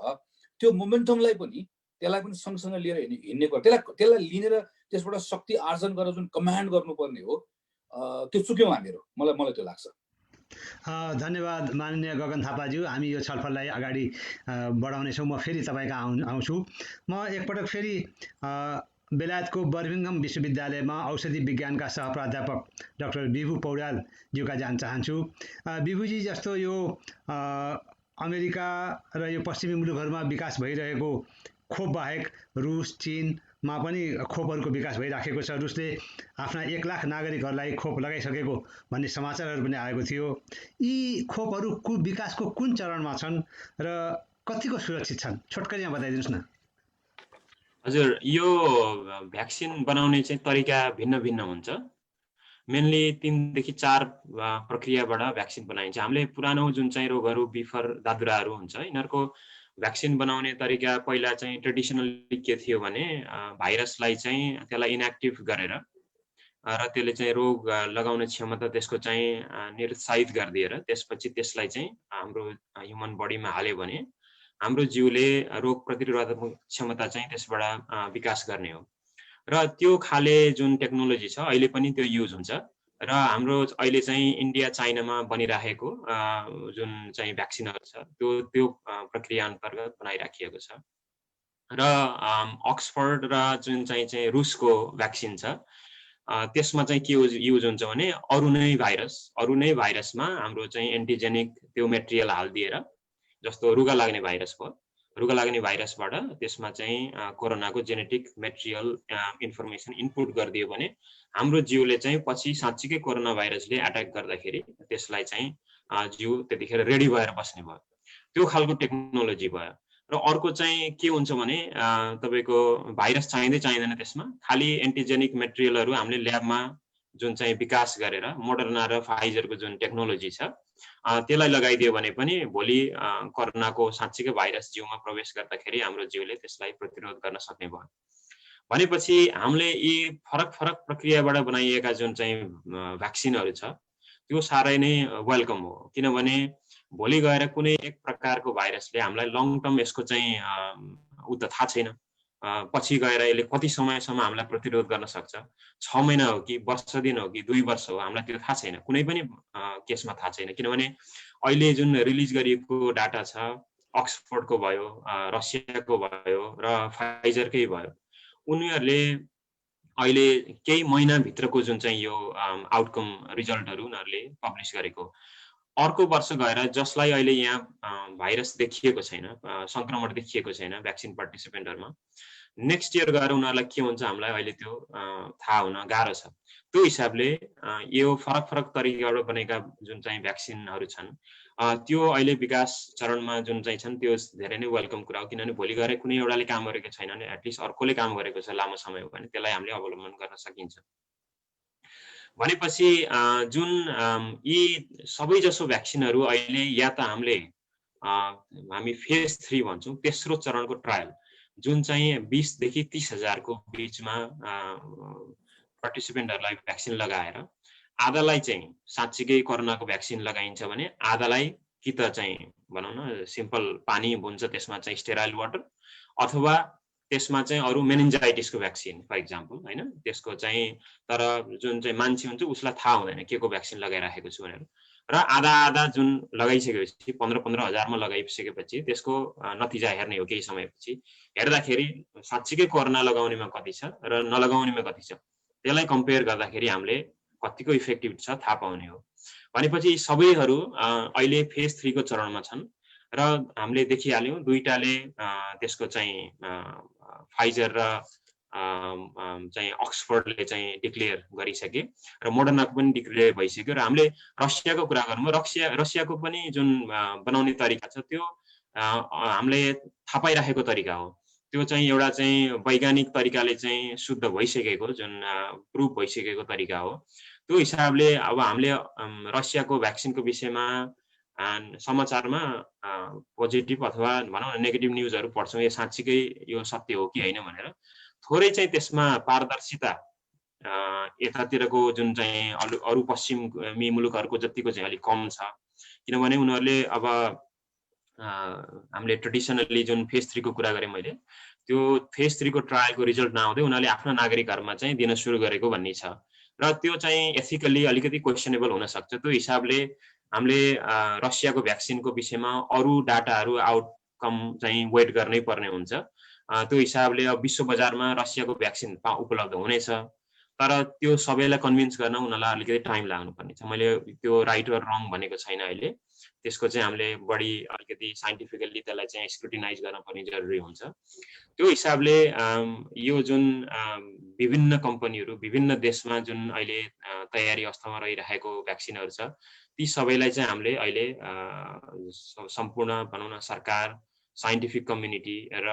त्यो मोमेन्टमलाई पनि त्यसलाई पनि सँगसँगै लिएर हिँड्ने कुरा, त्यसलाई लिएर त्यसबाट शक्ति आर्जन गरेर जुन कमान्ड गर्नुपर्ने हो त्यो चुक्यौँ हामीहरू, मलाई त्यो लाग्छ। धन्यवाद माननीय गगन थापाज्यू। हामी यो छलफललाई अगाडि बढाउनेछौँ। म फेरि तपाईँका आउँछु। म एकपटक फेरि बेलायतको बर्मिङहम विश्वविद्यालयमा औषधि विज्ञानका सहप्राध्यापक डाक्टर विभु पौड्यालज्यूका जान चाहन्छु। विभुजी, जस्तो यो अमेरिका र यो पश्चिमी मुलुकहरूमा विकास भइरहेको खोप बाहेक रुस, चीनमा पनि खोपहरूको विकास भइराखेको छ। रुसले आफ्ना 1 लाख नागरिकहरूलाई खोप लगाइसकेको भन्ने समाचारहरू पनि आएको थियो। यी खोपहरू विकासको कुन चरणमा छन् र कतिको सुरक्षित छन्? छोटकरीमा बताइदिनुहोस् न। हजुर, यो भ्याक्सिन बनाउने चाहिँ तरिका भिन्न भिन्न हुन्छ। मेनली 3 देखि 4 प्रक्रियाबाट भ्याक्सिन बनाइन्छ। हामीले पुरानो जुन चाहिँ रोगहरू, बिफर, दादुराहरू हुन्छ, यिनीहरूको भ्याक्सिन बनाउने तरिका पहिला चाहिँ ट्रेडिसनली के थियो भने भाइरसलाई चाहिँ त्यसलाई इनएक्टिभ गरेर र त्यसले चाहिँ रोग लगाउने क्षमता त्यसको चाहिँ निरुत्साहित गरिदिएर त्यसपछि त्यसलाई चाहिँ हाम्रो ह्युमन बडीमा हाल्यो भने हाम्रो जिउले रोग प्रतिरोधक क्षमता चाहिँ त्यसबाट विकास गर्ने हो। र त्यो खाले जुन टेक्नोलोजी छ अहिले पनि त्यो युज हुन्छ र हाम्रो अहिले चाहिँ इन्डिया, चाइनामा बनिराखेको जुन चाहिँ भ्याक्सिनहरू छ त्यो प्रक्रिया अन्तर्गत बनाइराखिएको छ। र अक्सफोर्ड र जुन चाहिँ रुसको भ्याक्सिन छ त्यसमा चाहिँ के युज हुन्छ भने अरू नै भाइरसमा हाम्रो चाहिँ एन्टिजेनिक त्यो मेटेरियल हालिदिएर, जस्तो रुगा लाग्ने भाइरस भयो, रुगा लाग्ने भाइरसबाट त्यसमा चाहिँ कोरोनाको जेनेटिक मेटेरियल इन्फर्मेसन इनपुट गरिदियो भने हाम्रो जिउले चाहिँ पछि साँच्चीकै कोरोना भाइरसले एट्याक गर्दाखेरि त्यसलाई चाहिँ जिउ त्यतिखेर रेडी भएर बस्ने भयो। त्यो खालको टेक्नोलोजी भयो। र अर्को चाहिँ के हुन्छ भने तपाईँको भाइरस चाहिँदैन, त्यसमा खालि एन्टिजेनिक मेटेरियलहरू हामीले ल्याबमा जुन चाहिँ विकास गरेर मोडर्ना र फाइजरको जुन टेक्नोलोजी छ त्यसलाई लगाइदियो भने पनि भोलि कोरोनाको साँच्चीकै भाइरस जिउमा प्रवेश गर्दाखेरि हाम्रो जिउले त्यसलाई प्रतिरोध गर्न सक्ने भयो। भनेपछि हामीले यी फरक प्रक्रियाबाट बनाइएका जुन चाहिँ भ्याक्सिनहरू छ त्यो साह्रै नै वेलकम हो। किनभने भोलि गएर कुनै एक प्रकारको भाइरसले हामीलाई लङ टर्म यसको चाहिँ उ त थाहा छैन, पछि गएर यसले कति समयसम्म हामीलाई प्रतिरोध गर्न सक्छ, 6 महिना हो कि वर्ष दिन हो कि 2 वर्ष हो, हामीलाई त्यो थाहा छैन, कुनै पनि केसमा थाहा छैन। किनभने अहिले जुन रिलिज गरिएको डाटा छ, अक्सफोर्डको भयो, रसियाको भयो र फाइजरकै भयो, उनीहरूले अहिले केही महिनाभित्रको जुन चाहिँ यो आउटकम रिजल्टहरू उनीहरूले पब्लिस गरेको। अर्को वर्ष गएर जसलाई अहिले यहाँ भाइरस देखिएको छैन, सङ्क्रमण देखिएको छैन भ्याक्सिन पार्टिसिपेन्टहरूमा, नेक्स्ट इयर गएर उनीहरूलाई के हुन्छ हामीलाई अहिले त्यो थाहा हुन गाह्रो छ। त्यो हिसाबले यो फरक फरक तरिकाबाट बनेका जुन चाहिँ भ्याक्सिनहरू छन्, त्यो अहिले विकास चरणमा जुन चाहिँ छन् त्यो धेरै नै वेलकम कुरा हो। किनभने भोलि गएर कुनै एउटाले काम गरेको छैन भने एटलिस्ट अर्कोले काम गरेको छ लामो समय हो भने त्यसलाई हामीले अवलम्बन गर्न सकिन्छ। भनेपछि जुन यी सबैजसो भ्याक्सिनहरू अहिले या त हामी फेज 3 भन्छौँ, तेस्रो चरणको ट्रायल, जुन चाहिँ 20 देखि 30,000 को बिचमा पार्टिसिपेन्टहरूलाई भ्याक्सिन लगाएर आधालाई चाहिँ साँच्चीकै कोरोनाको भ्याक्सिन लगाइन्छ भने आधालाई कि त चाहिँ भनौँ न सिम्पल पानी हुन्छ त्यसमा चाहिँ स्टेराइल वाटर, अथवा त्यसमा चाहिँ अरू मेनिन्जाइटिसको भ्याक्सिन फर इक्जाम्पल होइन, त्यसको चाहिँ तर जुन चाहिँ मान्छे हुन्छ उसलाई थाहा हुँदैन के को भ्याक्सिन लगाइराखेको छु भनेर, र आधा जुन लगाइसकेपछि 15-15 हजारमा लगाइसकेपछि त्यसको नतिजा हेर्ने हो। केही समयपछि हेर्दाखेरि साँच्चीकै कोरोना लगाउनेमा कति छ र नलगाउनेमा कति छ, त्यसलाई कम्पेयर गर्दाखेरि हामीले कतिको इफेक्टिभ छ थाहा पाउने हो। भनेपछि सबैहरू अहिले फेज 3 को चरणमा छन् र हामीले देखिहाल्यौँ दुईटाले त्यसको चाहिँ फाइजर र चाहिँ अक्सफोर्डले चाहिँ डिक्लेयर गरिसके र मोडर्नाको पनि डिक्लेयर भइसक्यो। र हामीले रसियाको कुरा गरौँ, रसियाको पनि जुन बनाउने तरिका छ त्यो हामीले थाहा पाइराखेको तरिका हो। त्यो चाहिँ एउटा चाहिँ वैज्ञानिक तरिकाले चाहिँ शुद्ध भइसकेको जुन प्रुफ भइसकेको तरिका हो। त्यो हिसाबले अब हामीले रसियाको भ्याक्सिनको विषयमा समाचारमा पोजिटिभ अथवा भनौँ न नेगेटिभ न्युजहरू पढ्छौँ, यो साँच्चीकै यो सत्य हो कि होइन भनेर। थोरै चाहिँ त्यसमा पारदर्शिता यतातिरको जुन चाहिँ अरू पश्चिमी मुलुकहरूको जतिको चाहिँ अलिक कम छ। किनभने उनीहरूले अब हामीले ट्रेडिसनली जुन फेज 3 को कुरा गरेँ मैले, त्यो फेज 3 को ट्रायलको रिजल्ट नआउँदै उनीहरूले आफ्ना नागरिकहरूमा चाहिँ दिन सुरु गरेको भन्ने छ र त्यो चाहिँ एथिकली अलिकति क्वेसनेबल हुन सक्छ। त्यो हिसाबले हामीले रसियाको भ्याक्सिनको विषयमा अरू डाटाहरू आउटकम चाहिँ वेट गर्नै पर्ने हुन्छ। त्यो हिसाबले अब विश्व बजारमा रसियाको भ्याक्सिन उपलब्ध हुनेछ, तर त्यो सबैलाई कन्भिन्स गर्न उनीहरूलाई अलिकति टाइम लाग्नुपर्ने छ। मैले त्यो राइट र रङ भनेको छैन अहिले, त्यसको चाहिँ हामीले बढी अलिकति साइन्टिफिकल्ली त्यसलाई चाहिँ स्क्रुटिनाइज गर्न पर्ने जरुरी हुन्छ। त्यो हिसाबले यो जुन विभिन्न कम्पनीहरू विभिन्न देशमा जुन अहिले तयारी अवस्थामा रहिरहेको भ्याक्सिनहरू छ, ती सबैलाई चाहिँ हामीले अहिले सम्पूर्ण भनौँ न सरकार, साइन्टिफिक कम्युनिटी र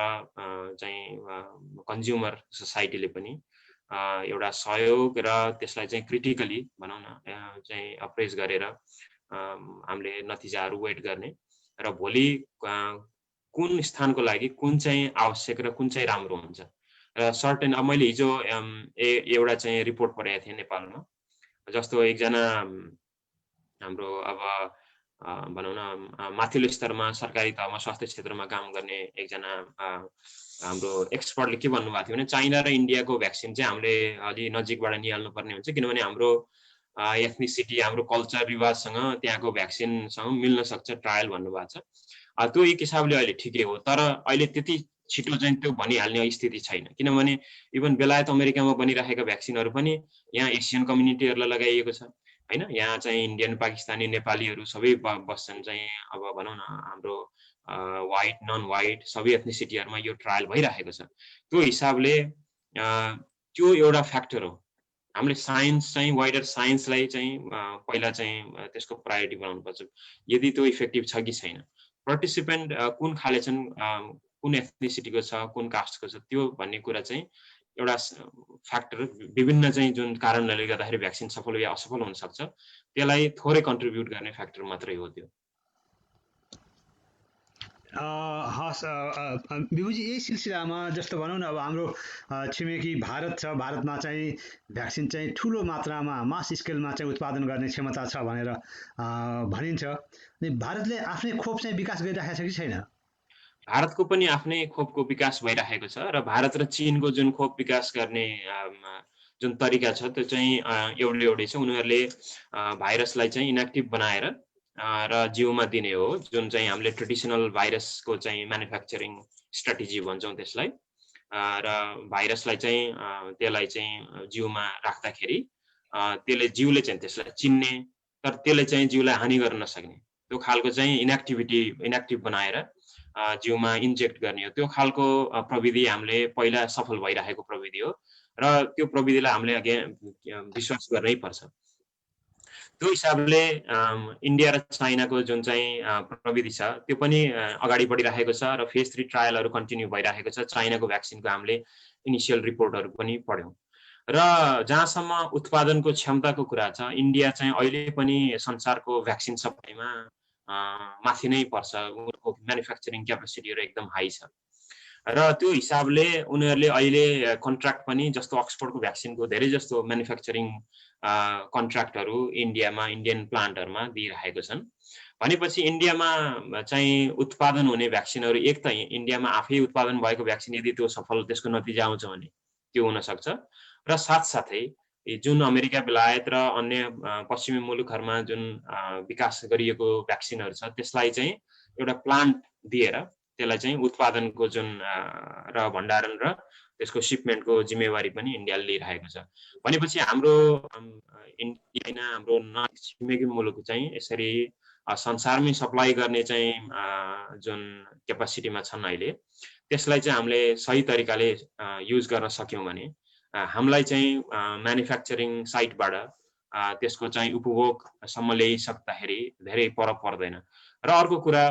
चाहिँ कन्ज्युमर सोसाइटीले पनि एउटा सहयोग र त्यसलाई चाहिँ क्रिटिकली भनौँ न चाहिँ अप्रेस गरेर हामीले नतिजाहरू वेट गर्ने र भोलि कुन स्थानको लागि कुन चाहिँ आवश्यक र कुन चाहिँ राम्रो हुन्छ र सर्टेन। अब मैले हिजो एउटा चाहिँ रिपोर्ट पढेको थिएँ नेपालमा, जस्तो एकजना हाम्रो अब भनौँ न माथिल्लो स्तरमा सरकारी तहमा स्वास्थ्य क्षेत्रमा काम गर्ने एकजना हाम्रो एक्सपर्टले के भन्नुभएको थियो भने चाइना र इन्डियाको भ्याक्सिन चाहिँ हामीले अलि नजिकबाट निहाल्नु पर्ने हुन्छ, किनभने हाम्रो एथनिसिटी, हाम्रो कल्चर रिवाजसँग त्यहाँको भ्याक्सिनसँग मिल्न सक्छ ट्रायल भन्नुभएको छ। त्यो एक हिसाबले अहिले ठिकै हो, तर अहिले त्यति छिटो चाहिँ त्यो भनिहाल्ने स्थिति छैन। किनभने इभन बेलायत अमेरिकामा बनिरहेका भ्याक्सिनहरू पनि यहाँ एसियन कम्युनिटीहरूलाई लगाइएको छ होइन। यहाँ चाहिँ इन्डियन, पाकिस्तानी, नेपालीहरू सबै बस्छन् चाहिँ अब भनौँ न हाम्रो वाइट, नन वाइट सबै एथनिसिटीहरूमा यो ट्रायल भइरहेको छ। त्यो हिसाबले त्यो एउटा फ्याक्टर हो। हामीले साइन्स चाहिँ वाइडर साइन्सलाई चाहिँ पहिला चाहिँ त्यसको प्रायोरिटी बनाउनुपर्छ, यदि त्यो इफेक्टिभ छ कि छैन, पार्टिसिपेन्ट कुन खाले छन्, कुन एथनिसिटीको छ, कुन कास्टको छ, त्यो भन्ने कुरा चाहिँ एउटा फ्याक्टर, विभिन्न चाहिँ जुन कारणले गर्दाखेरि भ्याक्सिन सफल या असफल हुन सक्छ त्यसलाई थोरै कन्ट्रिब्युट गर्ने फ्याक्टर मात्रै हो त्यो। हस् विभुजी, यही सिलसिलामा जस्तो भनौँ न अब हाम्रो छिमेकी भारत छ, भारतमा चाहिँ भ्याक्सिन चाहिँ ठुलो मात्रामा मास स्केलमा चाहिँ उत्पादन गर्ने क्षमता छ भनेर भनिन्छ। अनि भारतले आफ्नै खोप चाहिँ विकास गरिराखेको छ कि छैन? भारतको पनि आफ्नै खोपको विकास भइरहेको छ र भारत र चीनको जुन खोप विकास गर्ने जुन तरिका छ त्यो चाहिँ एउटै छ। उनीहरूले भाइरसलाई चाहिँ इनएक्टिभ बनाएर र जिउमा दिने हो, जुन चाहिँ हामीले ट्रेडिसनल भाइरसको चाहिँ म्यानुफ्याक्चरिङ स्ट्राटेजी भन्छौँ त्यसलाई। र भाइरसलाई चाहिँ त्यसलाई चाहिँ जिउमा राख्दाखेरि त्यसले जिउले चाहिँ त्यसलाई चिन्ने, तर त्यसले चाहिँ जिउलाई हानि गर्न नसक्ने त्यो खालको चाहिँ इनएक्टिभ बनाएर जिउमा इन्जेक्ट गर्ने हो। त्यो खालको प्रविधि हामीले पहिला सफल भइरहेको प्रविधि हो र त्यो प्रविधिलाई हामीले अघि विश्वास गर्नै पर्छ। त्यो हिसाबले इन्डिया र चाइनाको जुन चाहिँ प्रविधि छ त्यो पनि अगाडि बढिरहेको छ र फेज 3 ट्रायलहरू कन्टिन्यू भइरहेको छ। चाइनाको भ्याक्सिनको हामीले इनिसियल रिपोर्टहरू पनि पढ्यौँ र जहाँसम्म उत्पादनको क्षमताको कुरा छ, इन्डिया चाहिँ अहिले पनि संसारको भ्याक्सिन सप्लाईमा माथि नै पर्छ। उनीहरूको म्यानुफ्याक्चरिङ क्यापेसिटीहरू एकदम हाई छ र त्यो हिसाबले उनीहरूले अहिले कन्ट्र्याक्ट पनि जस्तो अक्सफोर्डको भ्याक्सिनको धेरै जस्तो म्यानुफ्याक्चरिङ कन्ट्र्याक्टहरू इन्डियामा इन्डियन प्लान्टहरूमा दिइरहेको छन्। भनेपछि इन्डियामा चाहिँ उत्पादन हुने भ्याक्सिनहरू एक त इन्डियामा आफै उत्पादन भएको भ्याक्सिन यदि त्यो सफल त्यसको नतिजा आउँछ भने त्यो हुनसक्छ र साथसाथै जुन अमेरिका, बेलायत र अन्य पश्चिमी मुलुकहरूमा जुन विकास गरिएको भ्याक्सिनहरू छ त्यसलाई चाहिँ एउटा प्लान्ट दिएर त्यसलाई चाहिँ उत्पादनको जुन र भण्डारण र त्यसको सिपमेन्टको जिम्मेवारी पनि इन्डियाले लिइरहेको छ। भनेपछि हाम्रो इन्डिया हाम्रो छिमेकी मुलुक चाहिँ यसरी संसारमै सप्लाई गर्ने चाहिँ जुन क्यापासिटीमा छन् अहिले, त्यसलाई चाहिँ हामीले सही तरिकाले युज गर्न सक्यौँ भने हामीलाई चाहिँ म्यानुफ्याक्चरिङ साइटबाट त्यसको चाहिँ उपभोगसम्म ल्याइसक्दाखेरि धेरै फरक पर्दैन। र अर्को कुरा,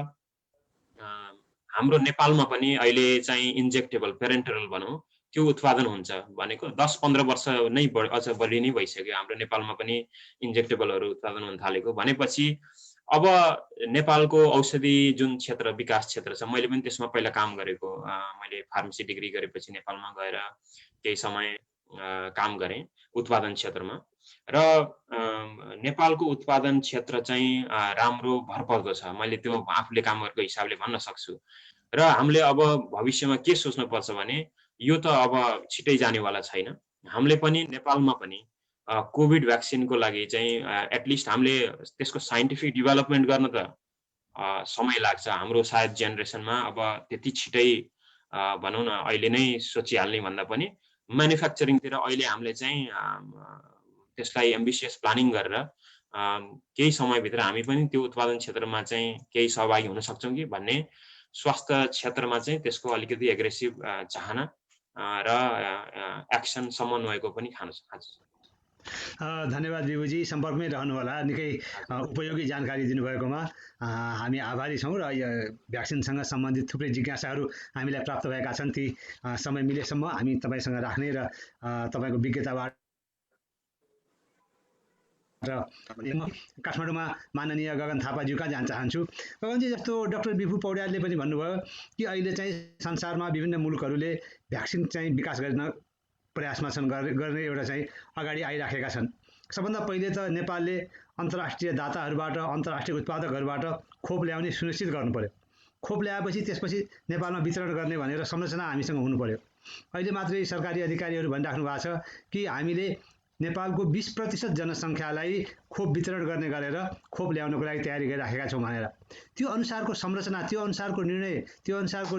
हाम्रो नेपालमा पनि अहिले चाहिँ इन्जेक्टेबल पेरेन्टरल भनौँ त्यो उत्पादन हुन्छ भनेको 10-15 वर्ष नै अझ बढी नै भइसक्यो। हाम्रो नेपालमा पनि इन्जेक्टेबलहरू उत्पादन हुन थालेको भनेपछि अब नेपालको औषधि जुन क्षेत्र विकास क्षेत्र छ, मैले पनि त्यसमा पहिला काम गरेको। मैले फार्मेसी डिग्री गरेपछि नेपालमा गएर केही समय काम गरेँ उत्पादन क्षेत्रमा र नेपालको उत्पादन क्षेत्र चाहिँ राम्रो भरपर्दो छ। मैले त्यो आफूले काम गरेको हिसाबले भन्न सक्छु। र हामीले अब भविष्यमा के सोच्नुपर्छ भने यो त अब छिटै जानेवाला छैन। हामीले पनि नेपालमा पनि कोभिड भ्याक्सिनको लागि चाहिँ एटलिस्ट हामीले त्यसको साइन्टिफिक डेभलपमेन्ट गर्न त समय लाग्छ। हाम्रो सायद जेनेरेसनमा अब त्यति छिटै भनौँ न अहिले नै सोचिहाल्ने भन्दा पनि म्यानुफ्याक्चरिङतिर अहिले हामीले चाहिँ त्यसलाई एम्बिसियस प्लानिङ गरेर केही समयभित्र हामी पनि त्यो उत्पादन क्षेत्रमा चाहिँ केही सहभागी हुन सक्छौँ कि भन्ने स्वास्थ्य क्षेत्रमा चाहिँ त्यसको अलिकति एग्रेसिभ चाहना र एक्सन समन्वयको पनि खान सक्छ। धन्यवाद विभुजी, सम्पर्कमै रहनुहोला। निकै उपयोगी जानकारी दिनुभएकोमा हामी आभारी छौँ र यो भ्याक्सिनसँग सम्बन्धित थुप्रै जिज्ञासाहरू हामीलाई प्राप्त भएका छन्। ती समय मिलेसम्म हामी तपाईँसँग राख्ने र तपाईँको विज्ञताबाट र काठमाडौँमा माननीय गगन थापाज्यूका जान चाहन्छु। गगनजी, जस्तो डाक्टर विभु पौड्यालले पनि भन्नुभयो कि अहिले चाहिँ संसारमा विभिन्न मुलुकहरूले भ्याक्सिन चाहिँ विकास गर्न प्रयासमा छन्, गर्ने एउटा चाहिँ अगाडि आइराखेका छन्। सबभन्दा पहिले त नेपालले अन्तर्राष्ट्रिय दाताहरूबाट, अन्तर्राष्ट्रिय उत्पादकहरूबाट खोप ल्याउने सुनिश्चित गर्नु पर्यो। खोप ल्याएपछि त्यसपछि नेपालमा वितरण गर्ने भनेर संरचना हामीसँग हुनु पर्यो। अहिले मात्रै सरकारी अधिकारीहरू भनिराख्नु भएको छ कि हामीले नेपालको 20% जनसङ्ख्यालाई खोप वितरण गर्ने गरेर खोप ल्याउनको लागि तयारी गरिराखेका छौँ भनेर। त्यो अनुसारको संरचना, त्यो अनुसारको निर्णय, त्यो अनुसारको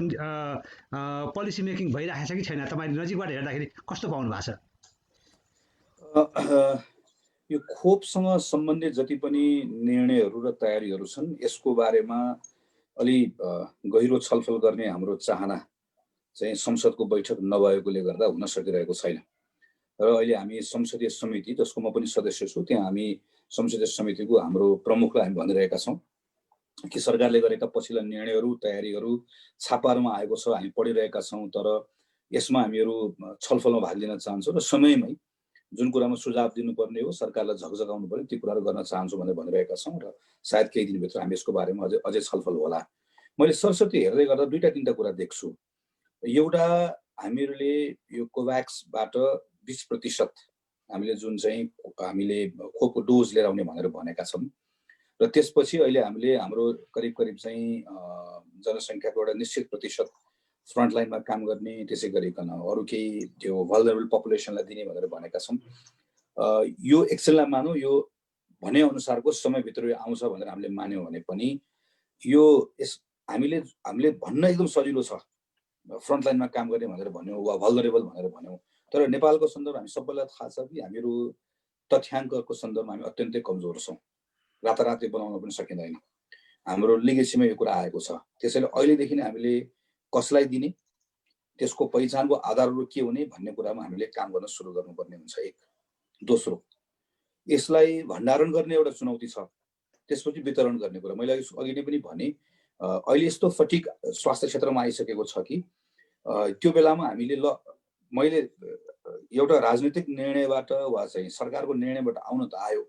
पोलिसी मेकिङ भइरहेको छ कि छैन? तपाईँले नजिकबाट हेर्दाखेरि कस्तो पाउनु भएको छ? यो खोपसँग सम्बन्धित जति पनि निर्णयहरू र तयारीहरू छन् यसको बारेमा अलि गहिरो छलफल गर्ने हाम्रो चाहना चाहिँ संसदको बैठक नभएकोले गर्दा हुन सकिरहेको छैन। र अहिले हामी संसदीय समिति, जसको म पनि सदस्य छु, त्यहाँ हामी संसदीय समितिको हाम्रो प्रमुखलाई हामी भनिरहेका छौँ कि सरकारले गरेका पछिल्ला निर्णयहरू, तयारीहरू छापाहरूमा आएको छ, हामी पढिरहेका छौँ। तर यसमा हामीहरू छलफलमा भाग लिन चाहन्छौँ र समयमै जुन कुरामा सुझाव दिनुपर्ने हो, सरकारलाई झकझकाउनु पर्यो, ती कुराहरू गर्न चाहन्छौँ भनेर भनिरहेका छौँ र सायद केही दिनभित्र हामी यसको बारेमा अझै छलफल होला। मैले सरस्वती हेर्दै गर्दा 2-3 कुरा देख्छु। एउटा, हामीहरूले यो कोभ्याक्सबाट 20% हामीले जुन चाहिँ हामीले खोपको डोज लिएर आउने भनेर भनेका छौँ र त्यसपछि अहिले हामीले हाम्रो करिब चाहिँ जनसङ्ख्याको एउटा निश्चित प्रतिशत फ्रन्टलाइनमा काम गर्ने, त्यसै गरिकन अरू केही त्यो भल्नरेबल पपुलेसनलाई दिने भनेर भनेका छौँ। यो एक्सनलाई मानौँ, यो भने अनुसारको समयभित्र यो आउँछ भनेर हामीले मान्यौँ भने पनि यो हामीले भन्न एकदम सजिलो छ, फ्रन्टलाइनमा काम गर्ने भनेर भन्यौँ वा भल्नरेबल भनेर भन्यौँ। तर नेपालको सन्दर्भ हामी सबैलाई थाहा छ कि हामीहरू तथ्याङ्कको सन्दर्भमा हामी अत्यन्तै कमजोर छौँ। रातारातै बनाउन पनि सकिँदैन। हाम्रो लिगेसीमा यो कुरा आएको छ। त्यसैले अहिलेदेखि नै हामीले कसलाई दिने, त्यसको पहिचानको आधारहरू के हुने भन्ने कुरामा हामीले काम गर्न सुरु गर्नुपर्ने हुन्छ। एक दोस्रो, यसलाई भण्डारण गर्ने एउटा चुनौती छ, त्यसपछि वितरण गर्ने कुरा। मैले अघि नै पनि भने अहिले यस्तो फटिक स्वास्थ्य क्षेत्रमा आइसकेको छ कि त्यो बेलामा हामीले मैले एउटा राजनीतिक निर्णयबाट वा चाहिँ सरकारको निर्णयबाट आउन त आयो,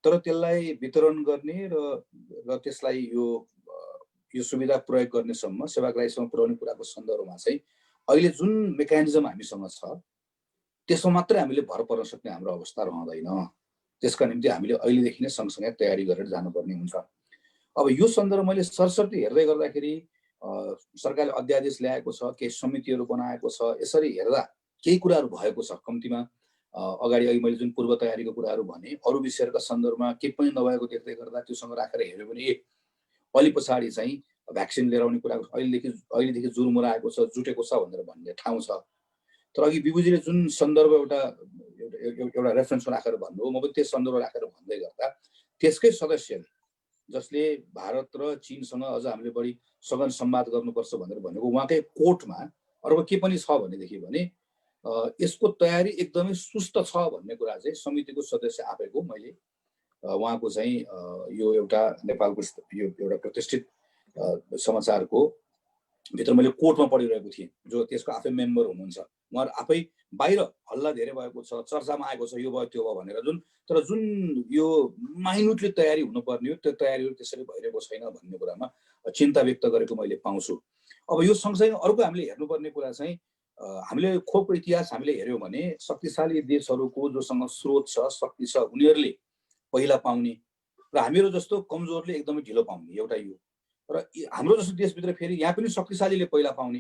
तर त्यसलाई वितरण गर्ने र त्यसलाई यो सुविधा प्रयोग गर्नेसम्म, सेवाग्राहीसम्म पुर्याउने कुराको सन्दर्भमा चाहिँ अहिले जुन मेकानिजम हामीसँग छ त्यसमा मात्रै हामीले भर पर्न सक्ने हाम्रो अवस्था रहँदैन। त्यसका निम्ति हामीले अहिलेदेखि नै सँगसँगै तयारी गरेर जानुपर्ने हुन्छ। अब यो सन्दर्भ मैले सरसर्ती हेर्दै गर्दाखेरि सरकारले अध्यादेश ल्याएको छ, केही समितिहरू बनाएको छ। यसरी हेर्दा केही कुराहरू भएको छ। कम्तीमा अगाडि अहिले मैले जुन पूर्व तयारीको कुराहरू भने, अरू विषयहरूका सन्दर्भमा केही पनि नभएको देख्दै गर्दा त्योसँग राखेर हेऱ्यो भने अलि पछाडि चाहिँ भ्याक्सिन लिएर आउने कुरा अहिलेदेखि जुरमुरा आएको छ, जुटेको छ भनेर भन्ने ठाउँ छ। तर अघि बिबुजीले जुन सन्दर्भ एउटा रेफरेन्समा राखेर भन्नुभयो, म पनि त्यस सन्दर्भ राखेर भन्दै गर्दा त्यसकै सदस्यले जसले भारत र चीनसँग अझ हामीले बढी सघन संवाद गर्नुपर्छ भनेर भनेको उहाँकै कोर्टमा अर्को के पनि छ भनेदेखि भने यसको तयारी एकदमै सुस्त छ भन्ने कुरा चाहिँ समितिको सदस्य आफैको मैले उहाँको चाहिँ यो एउटा नेपालको यो एउटा प्रतिष्ठित समाचारको भित्र मैले कोर्टमा पढिरहेको थिएँ, जो त्यसको आफै मेम्बर हुनुहुन्छ। उहाँहरू आफै बाहिर हल्ला धेरै भएको छ, चर्चामा आएको छ, यो भयो त्यो भयो भनेर तर जुन यो माइन्युटली तयारी हुनुपर्ने हो त्यो तयारीहरू त्यसरी भइरहेको छैन भन्ने कुरामा चिन्ता व्यक्त गरेको मैले पाउँछु। अब यो सँगसँगै अर्को हामीले हेर्नुपर्ने कुरा चाहिँ हामीले खोपको इतिहास हामीले हेऱ्यौँ भने शक्तिशाली देशहरूको जोसँग स्रोत छ, शक्ति छ, उनीहरूले पहिला पाउने र हामीहरू जस्तो कमजोरले एकदमै ढिलो पाउने एउटा यो। र हाम्रो जस्तो देशभित्र फेरि यहाँ पनि शक्तिशालीले पहिला पाउने,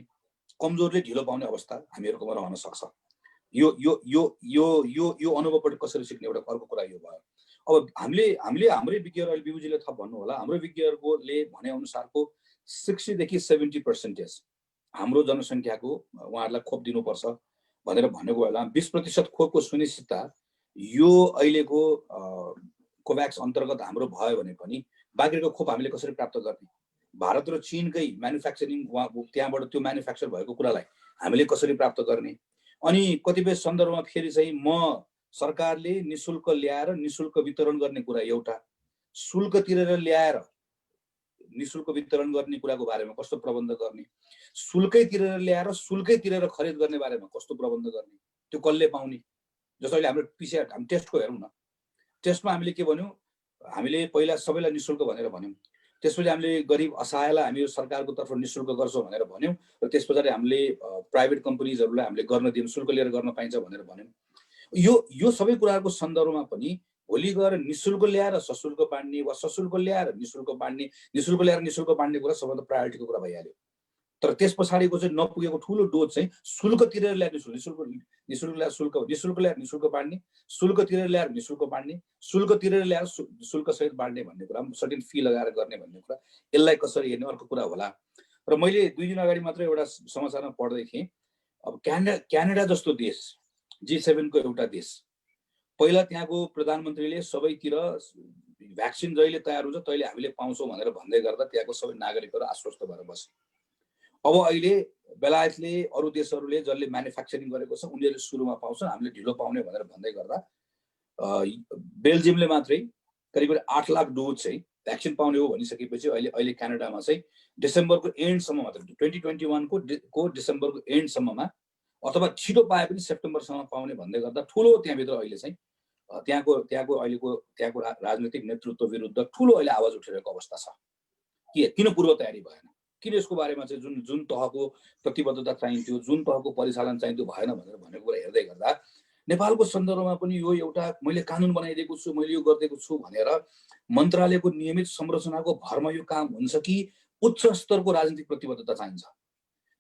कमजोरले ढिलो पाउने अवस्था हामीहरूकोमा रहन सक्छ। यो यो यो यो यो यो अनुभवबाट कसरी सिक्ने एउटा अर्को कुरा यो भयो। अब हामीले हाम्रै विज्ञहरू, अहिले बिबुजीले थप भन्नु होला, हाम्रो विज्ञहरूले भने अनुसारको 60देखि 70% हाम्रो जनसङ्ख्याको उहाँहरूलाई खोप दिनुपर्छ भनेर भनेको बेला 20% खोपको सुनिश्चितता यो अहिलेको कोभ्याक्स अन्तर्गत हाम्रो भयो भने पनि बाँकीको खोप हामीले कसरी प्राप्त गर्ने? भारत र चीनकै म्यानुफ्याक्चरिङ त्यहाँबाट त्यो म्यानुफ्याक्चर भएको कुरालाई हामीले कसरी प्राप्त गर्ने? अनि कतिपय सन्दर्भमा फेरि चाहिँ सरकारले निशुल्क ल्याएर निशुल्क वितरण गर्ने कुरा एउटा, शुल्क तिरेर ल्याएर निशुल्क वितरण गर्ने कुराको बारेमा कस्तो प्रबन्ध गर्ने, शुल्कै तिरेर ल्याएर शुल्कै तिरेर खरिद गर्ने बारेमा कस्तो प्रबन्ध गर्ने, त्यो कसले पाउने? जस्तो अहिले हाम्रो पिसिआर हामी टेस्टको हेरौँ न, टेस्टमा हामीले के भन्यौँ, हामीले पहिला सबैलाई निशुल्क भनेर भन्यौँ, त्यसपछि हामीले गरिब असहायलाई हामी सरकारको तर्फ निशुल्क गर्छौँ भनेर भन्यौँ, र त्यस पछाडि हामीले प्राइभेट कम्पनीजहरूलाई हामीले गर्न दिनु, शुल्क लिएर गर्न पाइन्छ भनेर भन्यौँ। यो सबै कुराहरूको सन्दर्भमा पनि भोलि गएर निशुल्क ल्याएर सशुल्क बाँड्ने वा सशुल्क ल्याएर निशुल्क बाँड्ने, निशुल्क ल्याएर निशुल्क बाँड्ने कुरा सबभन्दा प्रायोरिटीको कुरा भइहाल्यो। तर त्यस पछाडिको चाहिँ नपुगेको ठुलो डोज चाहिँ शुल्क तिरेर ल्याएर निशुल्क ल्याएर निशुल्क बाँड्ने, शुल्क तिरेर ल्याएर निशुल्क बाँड्ने, शुल्क तिरेर ल्याएर शुल्क सहित बाँड्ने भन्ने कुरा, सर्टेन फी लगाएर गर्ने भन्ने कुरा, यसलाई कसरी हेर्ने अर्को कुरा होला। र मैले 2 दिन अगाडि मात्र एउटा समाचारमा पढ्दै थिएँ, अब क्यानाडा जस्तो देश, G7 को एउटा देश, पहिला त्यहाँको प्रधानमन्त्रीले सबैतिर भ्याक्सिन जहिले तयार हुन्छ तहिले हामीले पाउँछौँ भनेर भन्दै गर्दा त्यहाँको सबै नागरिकहरू आश्वस्त भएर बसे। अब अहिले बेलायतले, अरू देशहरूले जसले म्यानुफ्याक्चरिङ गरेको छ उनीहरूले सुरुमा पाउँछन्, हामीले ढिलो पाउने भनेर भन्दै गर्दा बेल्जियमले मात्रै करिब 8 लाख डोज चाहिँ भ्याक्सिन पाउने हो भनिसकेपछि अहिले क्यानाडामा चाहिँ डिसेम्बरको एन्डसम्म मात्र, 2021 को डिसेम्बरको एन्डसम्ममा अथवा छिटो पाए पनि सेप्टेम्बरसम्म पाउने भन्दै गर्दा ठुलो त्यहाँभित्र अहिले चाहिँ त्यहाँको राजनीतिक नेतृत्व विरुद्ध ठुलो अहिले आवाज उठिरहेको अवस्था छ। किन पूर्व तयारी भएन? किन यसको बारेमा चाहिँ जुन तहको प्रतिबद्धता चाहिन्थ्यो, जुन तहको परिचालन चाहिन्थ्यो भएन भनेर भनेको कुरा हेर्दै गर्दा नेपालको सन्दर्भमा पनि यो एउटा मैले कानुन बनाइदिएको छु, मैले यो गरिदिएको छु भनेर मन्त्रालयको नियमित संरचनाको भरमा यो काम हुन्छ कि उच्च स्तरको राजनीतिक प्रतिबद्धता चाहिन्छ।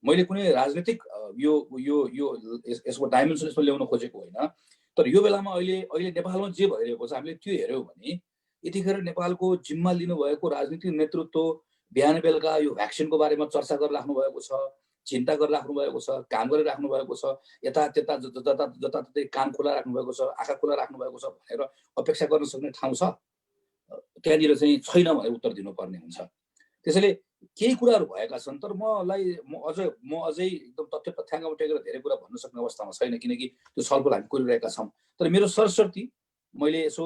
मैले कुनै राजनीतिक यो यो यो यसको डाइमेन्सन यसमा ल्याउन खोजेको होइन, तर यो बेलामा अहिले नेपालमा जे भइरहेको छ हामीले त्यो हेऱ्यौँ भने यतिखेर नेपालको जिम्मा लिनुभएको राजनीतिक नेतृत्व बिहान बेलुका यो भ्याक्सिनको बारेमा चर्चा गरिराख्नु भएको छ, चिन्ता गरिराख्नु भएको छ, काम गरिराख्नु भएको छ, यता त्यता जताततै कान खुला राख्नु भएको छ, आँखा खुला राख्नु भएको छ भनेर अपेक्षा गर्न सक्ने ठाउँ छ त्यहाँनिर चाहिँ छैन भनेर उत्तर दिनुपर्ने हुन्छ। त्यसैले केही कुराहरू भएका छन्, तर म अझै एकदम तथ्य तथ्याङ्कमा टेकेर धेरै कुरा भन्न सक्ने अवस्थामा छैन, किनकि त्यो छलफल हामी गरिरहेका छौँ। तर मेरो सरसर्ती मैले यसो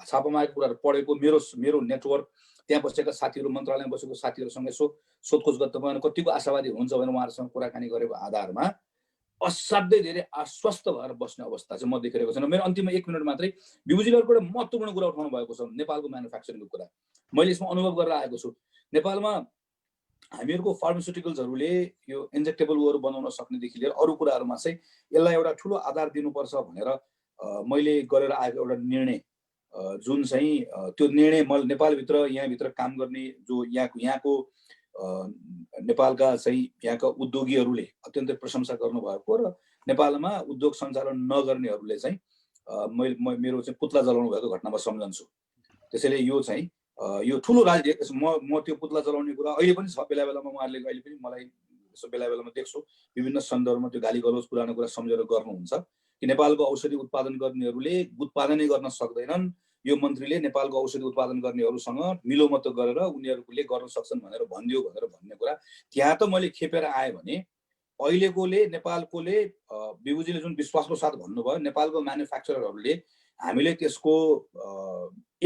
छापामाएको कुराहरू पढेको, मेरो नेटवर्क, त्यहाँ बसेका साथीहरू, मन्त्रालयमा बसेको साथीहरूसँग यसो सोधखोज गर्दा तपाईँ कतिको आशावादी हुन्छ भनेर उहाँहरूसँग कुराकानी गरेको आधारमा असाध्यै धेरै आश्वस्त भएर बस्ने अवस्था चाहिँ म देखिरहेको छैन। मेरो अन्तिममा 1 मिनट मात्रै विभूजीहरूको एउटा महत्त्वपूर्ण कुरा उठाउनु भएको छ, नेपालको म्यानुफ्याक्चरिङको कुरा। मैले यसमा अनुभव गरेर आएको छु। नेपालमा हामीहरूको फार्मास्युटिकल्सहरूले यो इन्जेक्टेबल ओहरू बनाउन सक्नेदेखि लिएर अरू कुराहरूमा चाहिँ यसलाई एउटा ठुलो आधार दिनुपर्छ भनेर मैले गरेर आएको एउटा निर्णय, जुन चाहिँ त्यो निर्णय नेपालभित्र यहाँभित्र काम गर्ने जो यहाँको नेपालका चाहिँ यहाँका उद्योगीहरूले अत्यन्तै प्रशंसा गर्नुभएको र नेपालमा उद्योग सञ्चालन नगर्नेहरूले चाहिँ मेरो चाहिँ पुतला जलाउनु भएको घटनामा सम्झन्छु। त्यसैले यो चाहिँ यो ठुलो राजनीति म त्यो पुतला जलाउने कुरा अहिले पनि छ, बेला बेलामा उहाँहरूले अहिले पनि मलाई यसो बेला बेलामा देख्छु विभिन्न सन्दर्भमा त्यो गाली गलौज पुरानो कुरा सम्झेर गर्नुहुन्छ कि नेपालको औषधि उत्पादन गर्नेहरूले उत्पादनै गर्न सक्दैनन्, यो मन्त्रीले नेपालको औषधि उत्पादन गर्नेहरूसँग मिलोमतो गरेर उनीहरूले गर्न सक्छन् भनेर भनिदियो भनेर भन्ने कुरा त्यहाँ त मैले खेपेर आएँ भने अहिलेकोले नेपालकोले विभूजीले जुन विश्वासको साथ भन्नुभयो नेपालको म्यानुफ्याक्चररहरूले हामीले त्यसको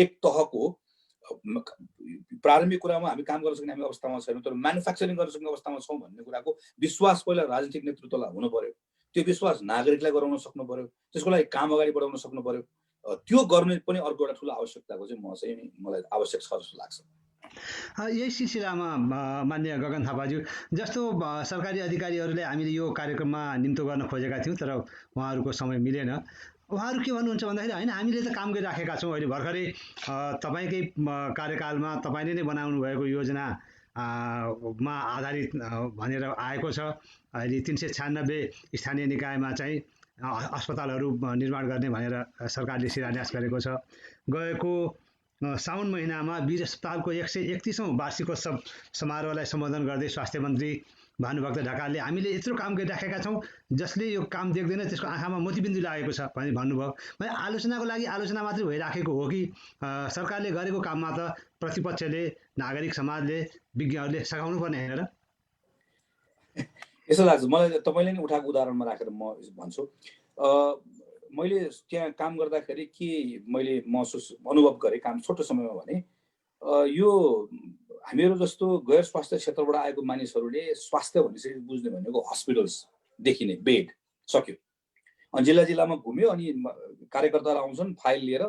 एक तहको प्रारम्भिक कुरामा हामी काम गर्न सक्ने हामी अवस्थामा छैनौँ, तर म्यानुफ्याक्चरिङ गर्न सक्ने अवस्थामा छौँ भन्ने कुराको विश्वास पहिला राजनीतिक नेतृत्वलाई हुनु पर्यो, त्यो विश्वास नागरिकलाई गराउन सक्नु पर्यो, त्यसको लागि काम अगाडि बढाउन सक्नु पर्यो। त्यो गर्ने पनि अर्को एउटा ठुलो आवश्यकताको चाहिँ मलाई आवश्यक छ जस्तो लाग्छ। यही सिलसिलामा मान्य गगन थापाज्यू जस्तो सरकारी अधिकारीहरूले हामीले यो कार्यक्रममा निम्तो गर्न खोजेका थियौँ, तर उहाँहरूको समय मिलेन। उहाँहरू के भन्नुहुन्छ भन्दाखेरि होइन हामीले त काम गरिराखेका छौँ, अहिले भर्खरै तपाईँकै कार्यकालमा तपाईँले नै बनाउनु भएको योजना मा आधारित भनेर आएको छ। अहिले 396 स्थानीय निकायमा चाहिँ अस्पतालहरू निर्माण गर्ने भनेर सरकारले शिलान्यास गरेको छ। गएको साउन महिनामा वीर अस्पतालको 131औं वार्षिकोत्सव समारोहलाई सम्बोधन गर्दै स्वास्थ्य मन्त्री भानुभक्त ढकालले हामीले यत्रो काम गरिराखेका छौँ जसले यो काम देख्दैन त्यसको आँखामा मोतीबिन्दु लागेको छ भने भन्नुभयो। आलोचनाको लागि आलोचना मात्रै भइराखेको हो कि सरकारले गरेको काममा त प्रतिपक्षले, नागरिक समाजले, विज्ञहरूले सघाउनु पर्ने होइन र? यसो लाग्छ मलाई। तपाईँले नि उठाएको उदाहरणमा राखेर म भन्छु, मैले त्यहाँ काम गर्दाखेरि के मैले अनुभव गरेँ काम छोटो समयमा भने यो हामीहरू जस्तो गैर स्वास्थ्य क्षेत्रबाट आएको मानिसहरूले स्वास्थ्य भनिसकेपछि बुझ्ने भनेको हस्पिटल्सदेखि नै बेड सक्यो। अनि जिल्ला जिल्लामा घुम्यो, अनि कार्यकर्ताहरू आउँछन् फाइल लिएर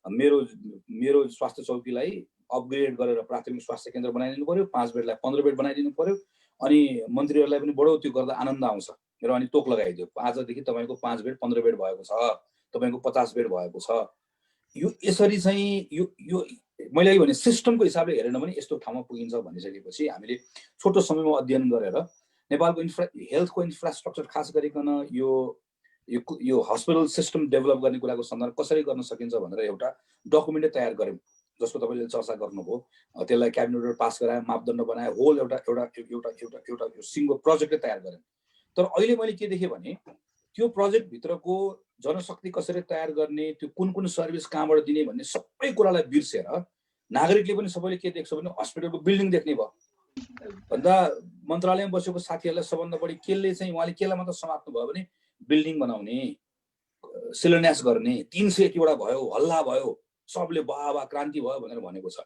मेरो स्वास्थ्य चौकीलाई अपग्रेड गरेर प्राथमिक स्वास्थ्य केन्द्र बनाइदिनु पर्यो, 5 बेडलाई 15 बेड बनाइदिनु पर्यो। अनि मन्त्रीहरूलाई पनि बडो त्यो गर्दा आनन्द आउँछ मेरो, अनि तोक लगाइदियो आजदेखि तपाईँको 5 बेड 15 बेड भएको छ, तपाईँको 50 बेड भएको छ। यो यसरी चाहिँ यो मैले अघि भने सिस्टमको हिसाबले हेरेन भने यस्तो ठाउँमा पुगिन्छ भनिसकेपछि हामीले छोटो समयमा अध्ययन गरेर नेपालको हेल्थको इन्फ्रास्ट्रक्चर खास गरिकन यो हस्पिटल सिस्टम डेभलप गर्ने कुराको सन्दर्भ कसरी गर्न सकिन्छ भनेर एउटा डकुमेन्टै तयार गऱ्यौँ, जसको तपाईँले चर्चा गर्नुभयो। त्यसलाई क्याबिनेटबाट पास गराए, मापदण्ड बनाए, होल एउटा यो सिङ्गो प्रोजेक्टै तयार गऱ्यौँ। तर अहिले मैले के देखेँ भने त्यो प्रोजेक्टभित्रको जनशक्ति कसरी तयार गर्ने, त्यो कुन सर्भिस कहाँबाट दिने भन्ने सबै कुरालाई बिर्सेर नागरिकले पनि सबैले के देख्छ भने हस्पिटलको बिल्डिङ देख्ने भयो भन्दा मन्त्रालयमा बसेको साथीहरूलाई सबभन्दा बढी उहाँले केलाई मात्र समात्नु भयो भने बिल्डिङ बनाउने, शिलान्यास गर्ने, 301 भयो, हल्ला भयो, सबले वाह क्रान्ति भयो भनेर भनेको छ।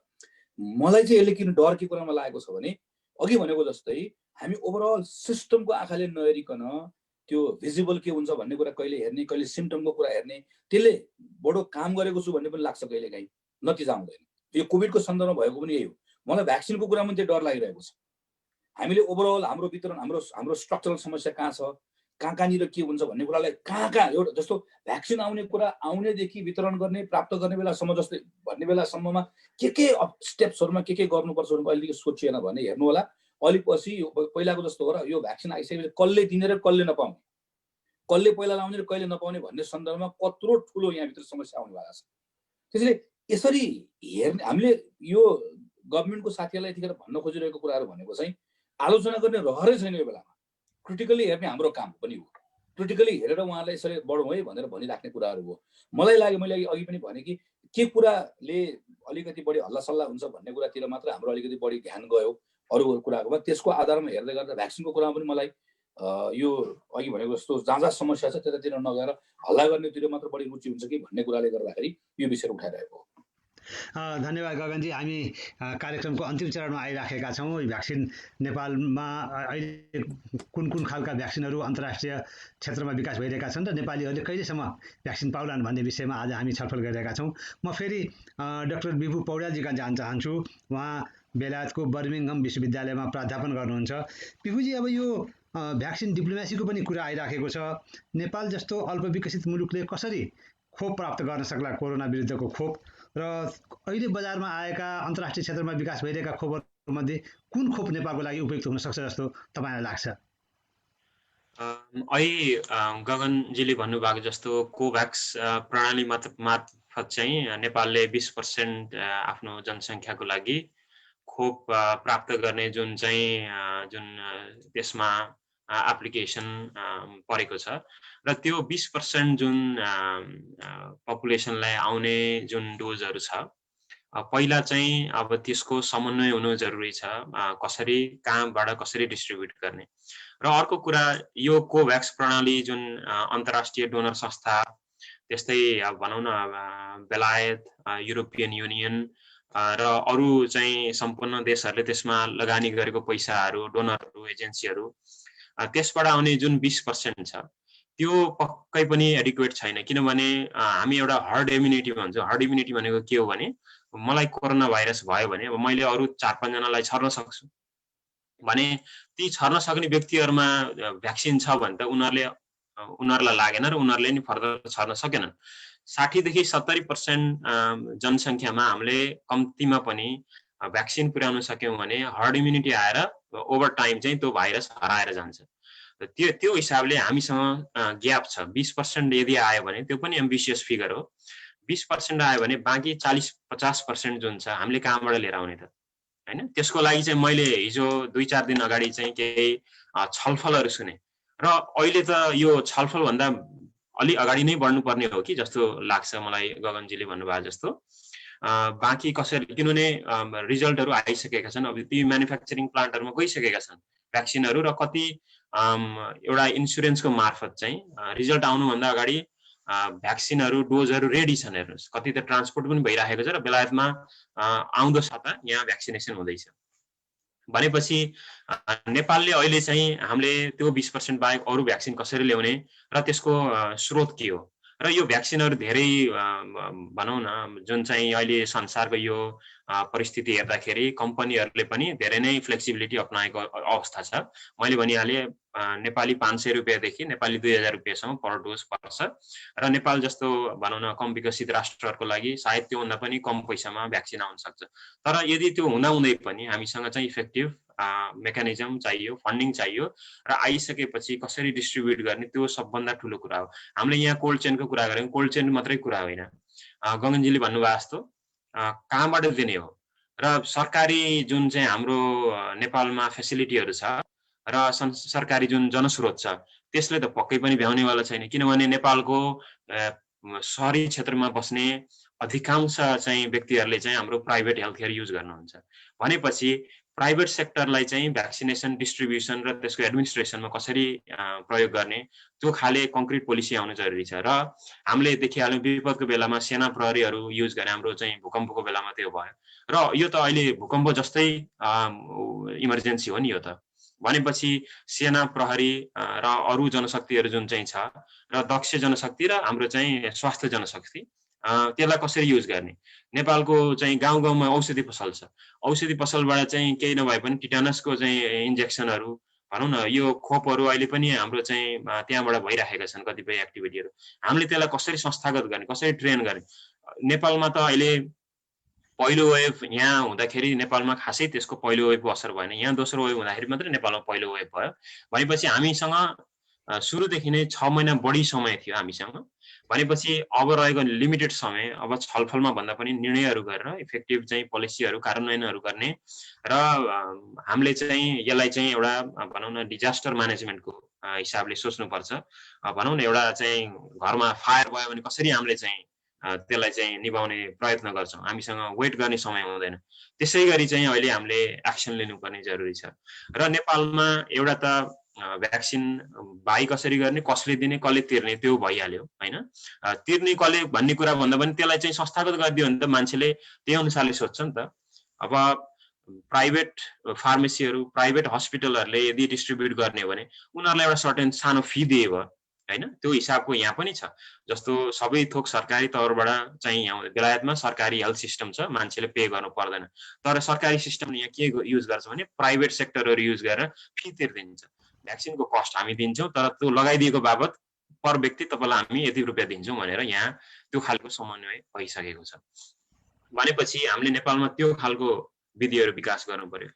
मलाई चाहिँ यसले किन डर के कुरामा लागेको छ भने अघि भनेको जस्तै हामी ओभरअल सिस्टमको आँखाले नहेरिकन त्यो भिजिबल के हुन्छ भन्ने कुरा कहिले हेर्ने, कहिले सिम्टमको कुरा हेर्ने, त्यसले बडो काम गरेको छु भन्ने पनि लाग्छ कहिलेकाहीँ, नतिजा आउँदैन। यो कोभिडको सन्दर्भमा भएको पनि यही हो। मलाई भ्याक्सिनको कुरामा त्यो डर लागिरहेको छ। हामीले ओभरअल हाम्रो वितरण, हाम्रो स्ट्रक्चरल समस्या कहाँ छ, कहाँनिर के हुन्छ भन्ने कुरालाई कहाँ एउटा जस्तो भ्याक्सिन आउने कुरा आउनेदेखि वितरण गर्ने प्राप्त गर्ने बेलासम्म जस्तै भन्ने बेलासम्ममा के स्टेप्सहरूमा के गर्नुपर्छ भनेर अहिलेदेखि सोचिएन भने हेर्नु होला अलिक पछि पहिलाको जस्तो हो र यो भ्याक्सिन आइसकेपछि कसले दिने र कसले नपाउने, कसले पहिला लाउने र कहिले नपाउने भन्ने सन्दर्भमा कत्रो ठुलो यहाँभित्र समस्या आउनेवाला छ। त्यसैले यसरी हेर्ने हामीले यो गभर्मेन्टको साथीहरूलाई यतिखेर भन्न खोजिरहेको कुराहरू भनेको चाहिँ आलोचना गर्ने रहरै छैन। यो बेलामा क्रिटिकली हेर्ने हाम्रो काम पनि हो। क्रिटिकली हेरेर उहाँलाई यसरी बढौँ है भनेर भनिराख्ने कुराहरू हो। मलाई लाग्यो मैले अघि पनि भने कि के कुराले अलिकति बढी हल्लासल्ला हुन्छ भन्ने कुरातिर मात्र हाम्रो अलिकति बढी ध्यान गयो अरू कुराकोमा। त्यसको आधारमा हेर्दै गर्दा भ्याक्सिनको कुरामा पनि मलाई यो अघि भनेको जस्तो जहाँ जहाँ समस्या छ त्यतातिर नगएर हल्ला गर्नेतिर मात्र बढी रुचि हुन्छ कि भन्ने कुराले गर्दाखेरि यो विषय उठाइरहेको हो। धन्यवाद गगनजी। हामी कार्यक्रमको अन्तिम चरणमा आइराखेका छौँ। भ्याक्सिन नेपालमा अहिले कुन खालका भ्याक्सिनहरू अन्तर्राष्ट्रिय क्षेत्रमा विकास भइरहेका छन् र नेपालीहरूले कहिलेसम्म भ्याक्सिन पाउलान् भन्ने विषयमा आज हामी छलफल गरिरहेका छौँ। म फेरि डाक्टर विभु पौड्यालजीका जान चाहन्छु। उहाँ बेलायतको बर्मिङहम विश्वविद्यालयमा प्राध्यापन गर्नुहुन्छ। विभुजी, अब यो भ्याक्सिन डिप्लोमेसीको पनि कुरा आइराखेको छ। नेपाल जस्तो अल्पविकसित मुलुकले कसरी खोप प्राप्त गर्न सक्ला कोरोना विरुद्धको खोप, र अहिले बजारमा आएका अन्तर्राष्ट्रिय क्षेत्रमा विकास भइरहेका खोपहरूमध्ये कुन खोप नेपालको लागि उपयुक्त हुन सक्छ जस्तो तपाईँलाई लाग्छ? अहिले गगनजीले भन्नुभएको जस्तो कोभ्याक्स प्रणाली मार्फत चाहिँ नेपालले 20% आफ्नो जनसङ्ख्याको लागि खोप प्राप्त गर्ने जुन त्यसमा एप्लिकेसन परेको छ र त्यो 20% जुन पपुलेसनलाई आउने जुन डोजहरू छ पहिला चाहिँ अब त्यसको समन्वय हुनु जरुरी छ। कसरी कहाँबाट कसरी डिस्ट्रिब्युट गर्ने र अर्को कुरा यो कोभ्याक्स प्रणाली जुन अन्तर्राष्ट्रिय डोनर संस्था त्यस्तै भनौँ न बेलायत, युरोपियन युनियन र अरू चाहिँ सम्पूर्ण देशहरूले त्यसमा लगानी गरेको पैसाहरू, डोनरहरू, एजेन्सीहरू, त्यसबाट आउने जुन 20% छ त्यो पक्कै पनि एडिक्वेट छैन। किनभने हामी एउटा हर्ड इम्युनिटी भन्छौँ। हर्ड इम्युनिटी भनेको के हो भने मलाई कोरोना भाइरस भयो भने अब मैले अरू 4-5 जनालाई छर्न सक्छु भने ती छर्न सक्ने व्यक्तिहरूमा भ्याक्सिन छ भने त उनीहरूलाई लागेन र उनीहरूले नि फर्दर छर्न सकेनन्। 60 देखि 70% जनसङ्ख्यामा हामीले कम्तीमा पनि भ्याक्सिन पुर्याउन सक्यौँ भने हर्ड इम्युनिटी आएर ओभर टाइम चाहिँ त्यो भाइरस हराएर जान्छ। त्यो हिसाबले हामीसँग ग्याप छ। 20% यदि आयो भने त्यो पनि एम्बिसियस फिगर हो। 20% आयो भने बाँकी 40-50% जुन छ हामीले कहाँबाट लिएर आउने त, हैन? त्यसको लागि चाहिँ मैले हिजो 2-4 दिन अगाडि चाहिँ केही छलफलहरू सुने र अहिले त यो छलफल भन्दा अलि अगाडि नै बढ्नुपर्ने हो कि जस्तो लाग्छ मलाई, गगनजीले भन्नुभएको जस्तो। बाँकी कसरी, किनभने रिजल्टहरू आइसकेका छन्। अब ती म्यानुफ्याक्चरिङ प्लान्टहरूमा गइसकेका छन् भ्याक्सिनहरू र कति एउटा इन्सुरेन्सको मार्फत चाहिँ रिजल्ट आउनुभन्दा अगाडि भ्याक्सिनहरू डोजहरू रेडी छन्। हेर्नुहोस्, कति त ट्रान्सपोर्ट पनि भइराखेको छ र बेलायतमा आउँदो साता यहाँ भ्याक्सिनेसन हुँदैछ भनेपछि नेपालले अहिले चाहिँ हामीले त्यो 20% बाहेक अरू भ्याक्सिन कसरी ल्याउने र त्यसको स्रोत के हो र यो भ्याक्सिनहरू धेरै भनौँ न जुन चाहिँ अहिले संसारको यो परिस्थिति हेर्दाखेरि कम्पनीहरूले पनि धेरै नै फ्लेक्सिबिलिटी अपनाएको अवस्था छ। मैले भनिहालेँ नेपाली 500 रुपियाँदेखि नेपाली 2000 रुपियाँसम्म पर डोज पर्छ र नेपाल जस्तो भनौँ न कम विकसित राष्ट्रहरूको लागि सायद त्योभन्दा पनि कम पैसामा भ्याक्सिन आउन सक्छ। तर यदि त्यो हुँदाहुँदै पनि हामीसँग चाहिँ इफेक्टिभ मेकानिजम चाहियो, फन्डिङ चाहियो र आइसकेपछि कसरी डिस्ट्रिब्युट गर्ने त्यो सबभन्दा ठुलो कुरा हो। हामीले यहाँ कोल्ड चेनको कुरा गऱ्यौँ, कोल्ड चेन मात्रै कुरा होइन। गगनजीले भन्नुभएको जस्तो कहाँबाट दिने हो र सरकारी जुन चाहिँ हाम्रो नेपालमा फेसिलिटीहरू छ र सरकारी जुन जनस्रोत छ त्यसले त पक्कै पनि भ्याउनेवाला छैन। किनभने नेपालको सहरी क्षेत्रमा बस्ने अधिकांश चाहिँ व्यक्तिहरूले चाहिँ हाम्रो प्राइभेट हेल्थ केयर युज गर्नुहुन्छ भनेपछि प्राइभेट सेक्टरलाई चाहिँ भ्याक्सिनेसन डिस्ट्रिब्युसन र त्यसको एडमिनिस्ट्रेसनमा कसरी प्रयोग गर्ने त्यो खाले कङ्क्रिट पोलिसी आउनु जरुरी छ। र हामीले देखिहाल्यौँ विपदको बेलामा सेना प्रहरीहरू युज गरे, हाम्रो चाहिँ भूकम्पको बेलामा त्यो भयो र यो त अहिले भूकम्प जस्तै इमर्जेन्सी हो नि यो त। भनेपछि सेना प्रहरी र अरू जनशक्तिहरू जुन चाहिँ छ र दक्ष जनशक्ति र हाम्रो चाहिँ स्वास्थ्य जनशक्ति त्यसलाई कसरी युज गर्ने। नेपालको चाहिँ गाउँ गाउँमा औषधि पसल छ, औषधि पसलबाट चाहिँ केही नभए पनि टिटानसको चाहिँ इन्जेक्सनहरू भनौँ न यो खोपहरू अहिले पनि हाम्रो चाहिँ त्यहाँबाट भइराखेका छन् कतिपय एक्टिभिटीहरू। हामीले त्यसलाई कसरी संस्थागत गर्ने, कसरी ट्रेन गर्ने? नेपालमा त अहिले पहिलो वेभ यहाँ हुँदाखेरि नेपालमा खासै त्यसको पहिलो वेभको असर भएन। यहाँ दोस्रो वेभ हुँदाखेरि मात्रै नेपालमा पहिलो वेभ भयो। भनेपछि हामीसँग सुरुदेखि नै 6 महिना बढी समय थियो हामीसँग। भनेपछि अब रहेको लिमिटेड समय अब छलफलमा भन्दा पनि निर्णयहरू गरेर इफेक्टिभ चाहिँ पोलिसीहरू कार्यान्वयनहरू गर्ने र हामीले चाहिँ यसलाई चाहिँ एउटा भनौँ न डिजास्टर म्यानेजमेन्टको हिसाबले सोच्नुपर्छ। भनौँ न एउटा चाहिँ घरमा फायर भयो भने कसरी हामीले चाहिँ त्यसलाई चाहिँ निभाउने प्रयत्न गर्छौँ, हामीसँग वेट गर्ने समय हुँदैन। त्यसै गरी चाहिँ अहिले हामीले एक्सन लिनुपर्ने जरुरी छ। र नेपालमा एउटा त भ्याक्सिन बाई कसरी गर्ने, कसले दिने, कसले तिर्ने त्यो भइहाल्यो हैन। तिर्ने कसले भन्ने कुरा भन्दा पनि त्यसलाई चाहिँ संस्थागत गरिदियो भने त मान्छेले त्यही अनुसारले सोध्छ नि त। अब प्राइभेट फार्मेसीहरू, प्राइभेट हस्पिटलहरूले यदि डिस्ट्रिब्युट गर्ने हो भने उनीहरूलाई एउटा सर्टेन सानो फी दिए भयो हैन। त्यो हिसाबको यहाँ पनि छ। जस्तो सबै थोक सरकारी तौरबाट चाहिँ यहाँ बेलायतमा सरकारी हेल्थ सिस्टम छ, मान्छेले पे गर्नु पर्दैन। तर सरकारी सिस्टमले यहाँ के युज गर्छ भने प्राइभेट सेक्टरहरू युज गरेर फी तिर्दिन्छ। भ्याक्सिनको कस्ट हामी दिन्छौँ तर त्यो लगाइदिएको बाबत पर व्यक्ति तपाईँलाई हामी यति रुपियाँ दिन्छौँ भनेर यहाँ त्यो खालको समन्वय भइसकेको छ। भनेपछि हामीले नेपालमा त्यो खालको विधिहरू विकास गर्नु पर्यो।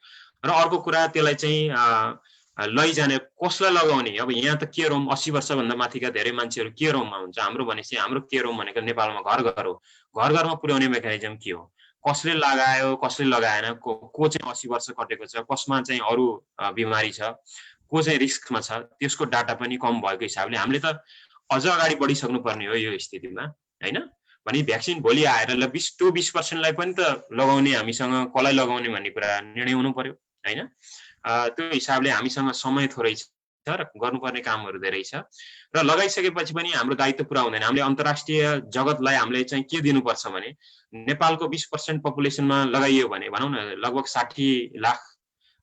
र अर्को कुरा त्यसलाई चाहिँ लैजाने कसलाई लगाउने। अब यहाँ त केयर होम 80 वर्षभन्दा माथिका धेरै मान्छेहरू केयर होममा हुन्छ। हाम्रो भनेपछि हाम्रो केयर होम भनेको नेपालमा घर घर हो। घर घरमा पुर्याउने मेकानिजम के हो, कसले लगायो कसले लगाएन, को चाहिँ 80 वर्ष कटेको छ, कसमा चाहिँ अरू बिमारी छ, को चाहिँ रिस्कमा छ, त्यसको डाटा पनि कम भएको हिसाबले हामीले त अझ अगाडि बढिसक्नु पर्ने हो यो स्थितिमा हैन। भने भ्याक्सिन भोलि आएर ल 20% पनि त लगाउने हामीसँग कसलाई लगाउने भन्ने कुरा निर्णय हुनु पर्यो हैन। त्यो हिसाबले हामीसँग समय थोरै छ र गर्नुपर्ने कामहरू धेरै छ। र लगाइसकेपछि पनि हाम्रो दायित्व पुरा हुँदैन। हामीले अन्तर्राष्ट्रिय जगतलाई हामीले चाहिँ के दिनुपर्छ भने नेपालको 20% पपुलेसनमा लगाइयो भने भनौँ न लगभग 60 लाख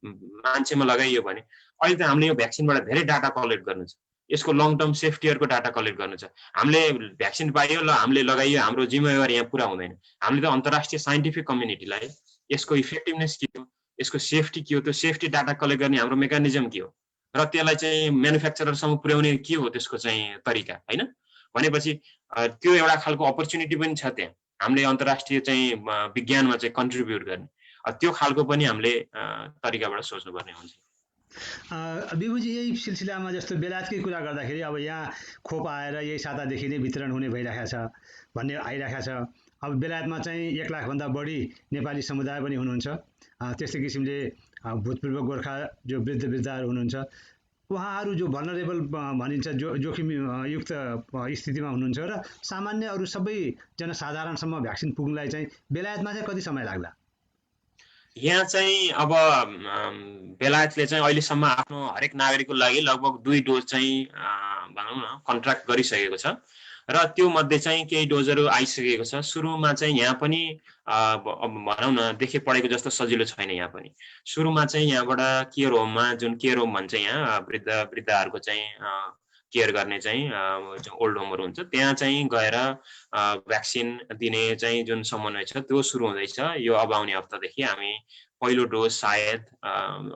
मान्छेमा लगाइयो भने अहिले त हामीले यो भ्याक्सिनबाट धेरै डाटा कलेक्ट गर्नु छ। यसको लङ टर्म सेफ्टीहरुको डाटा कलेक्ट गर्नु छ। हामीले भ्याक्सिन पाइयो ल हामीले लगाइयो, हाम्रो जिम्मेवारी यहाँ पुरा हुँदैन। हामीले त अन्तर्राष्ट्रिय साइन्टिफिक कम्युनिटीलाई यसको इफेक्टिभनेस के हो, यसको सेफ्टी के हो, त्यो सेफ्टी डाटा कलेक्ट गर्ने हाम्रो मेकानिजम के हो र त्यसलाई चाहिँ म्यानुफ्याक्चररसम्म पुर्याउने के हो त्यसको चाहिँ तरिका हैन। भनेपछि त्यो एउटा खालको अपर्च्युनिटी पनि छ त्यहाँ हामीले अन्तर्राष्ट्रिय चाहिँ विज्ञानमा चाहिँ कन्ट्रिब्युट गर्ने। त्यो खालको पनि हामीले तरिकाबाट सोच्नुपर्ने हुन्छ। विभुजी यही सिलसिलामा जस्तो बेलायतकै कुरा गर्दाखेरि अब यहाँ खोप आएर यही सातादेखि नै वितरण हुने भइरहेको छ भन्ने आइरहेको छ। अब बेलायतमा चाहिँ 1 लाखभन्दा बढी नेपाली समुदाय पनि हुनुहुन्छ। त्यस्तै किसिमले भूतपूर्व गोर्खा जो वृद्धहरू हुनुहुन्छ उहाँहरू जो भल्नरेबल भनिन्छ, जो जोखिम युक्त स्थितिमा हुनुहुन्छ र सामान्य अरू सबै जनसाधारणसम्म भ्याक्सिन पुग्नलाई चाहिँ बेलायतमा चाहिँ कति समय लाग्ला? यहाँ चाहिँ अब बेलायतले चाहिँ अहिलेसम्म आफ्नो हरेक नागरिकको लागि लगभग 2 डोज चाहिँ भनौँ न कन्ट्र्याक्ट गरिसकेको छ र त्यो मध्ये चाहिँ केही डोजहरू आइसकेको छ। सुरुमा चाहिँ यहाँ पनि भनौँ न देखे पढेको जस्तो सजिलो छैन। यहाँ पनि सुरुमा चाहिँ यहाँबाट केयर होममा, जुन केयर होम भन्छ यहाँ वृद्धहरूको चाहिँ केयर गर्ने चाहिँ ओल्ड होमहरू हुन्छ, त्यहाँ चाहिँ गएर भ्याक्सिन दिने चाहिँ जुन समन्वय छ त्यो सुरु हुँदैछ। यो अब आउने हप्तादेखि हामी पहिलो डोज सायद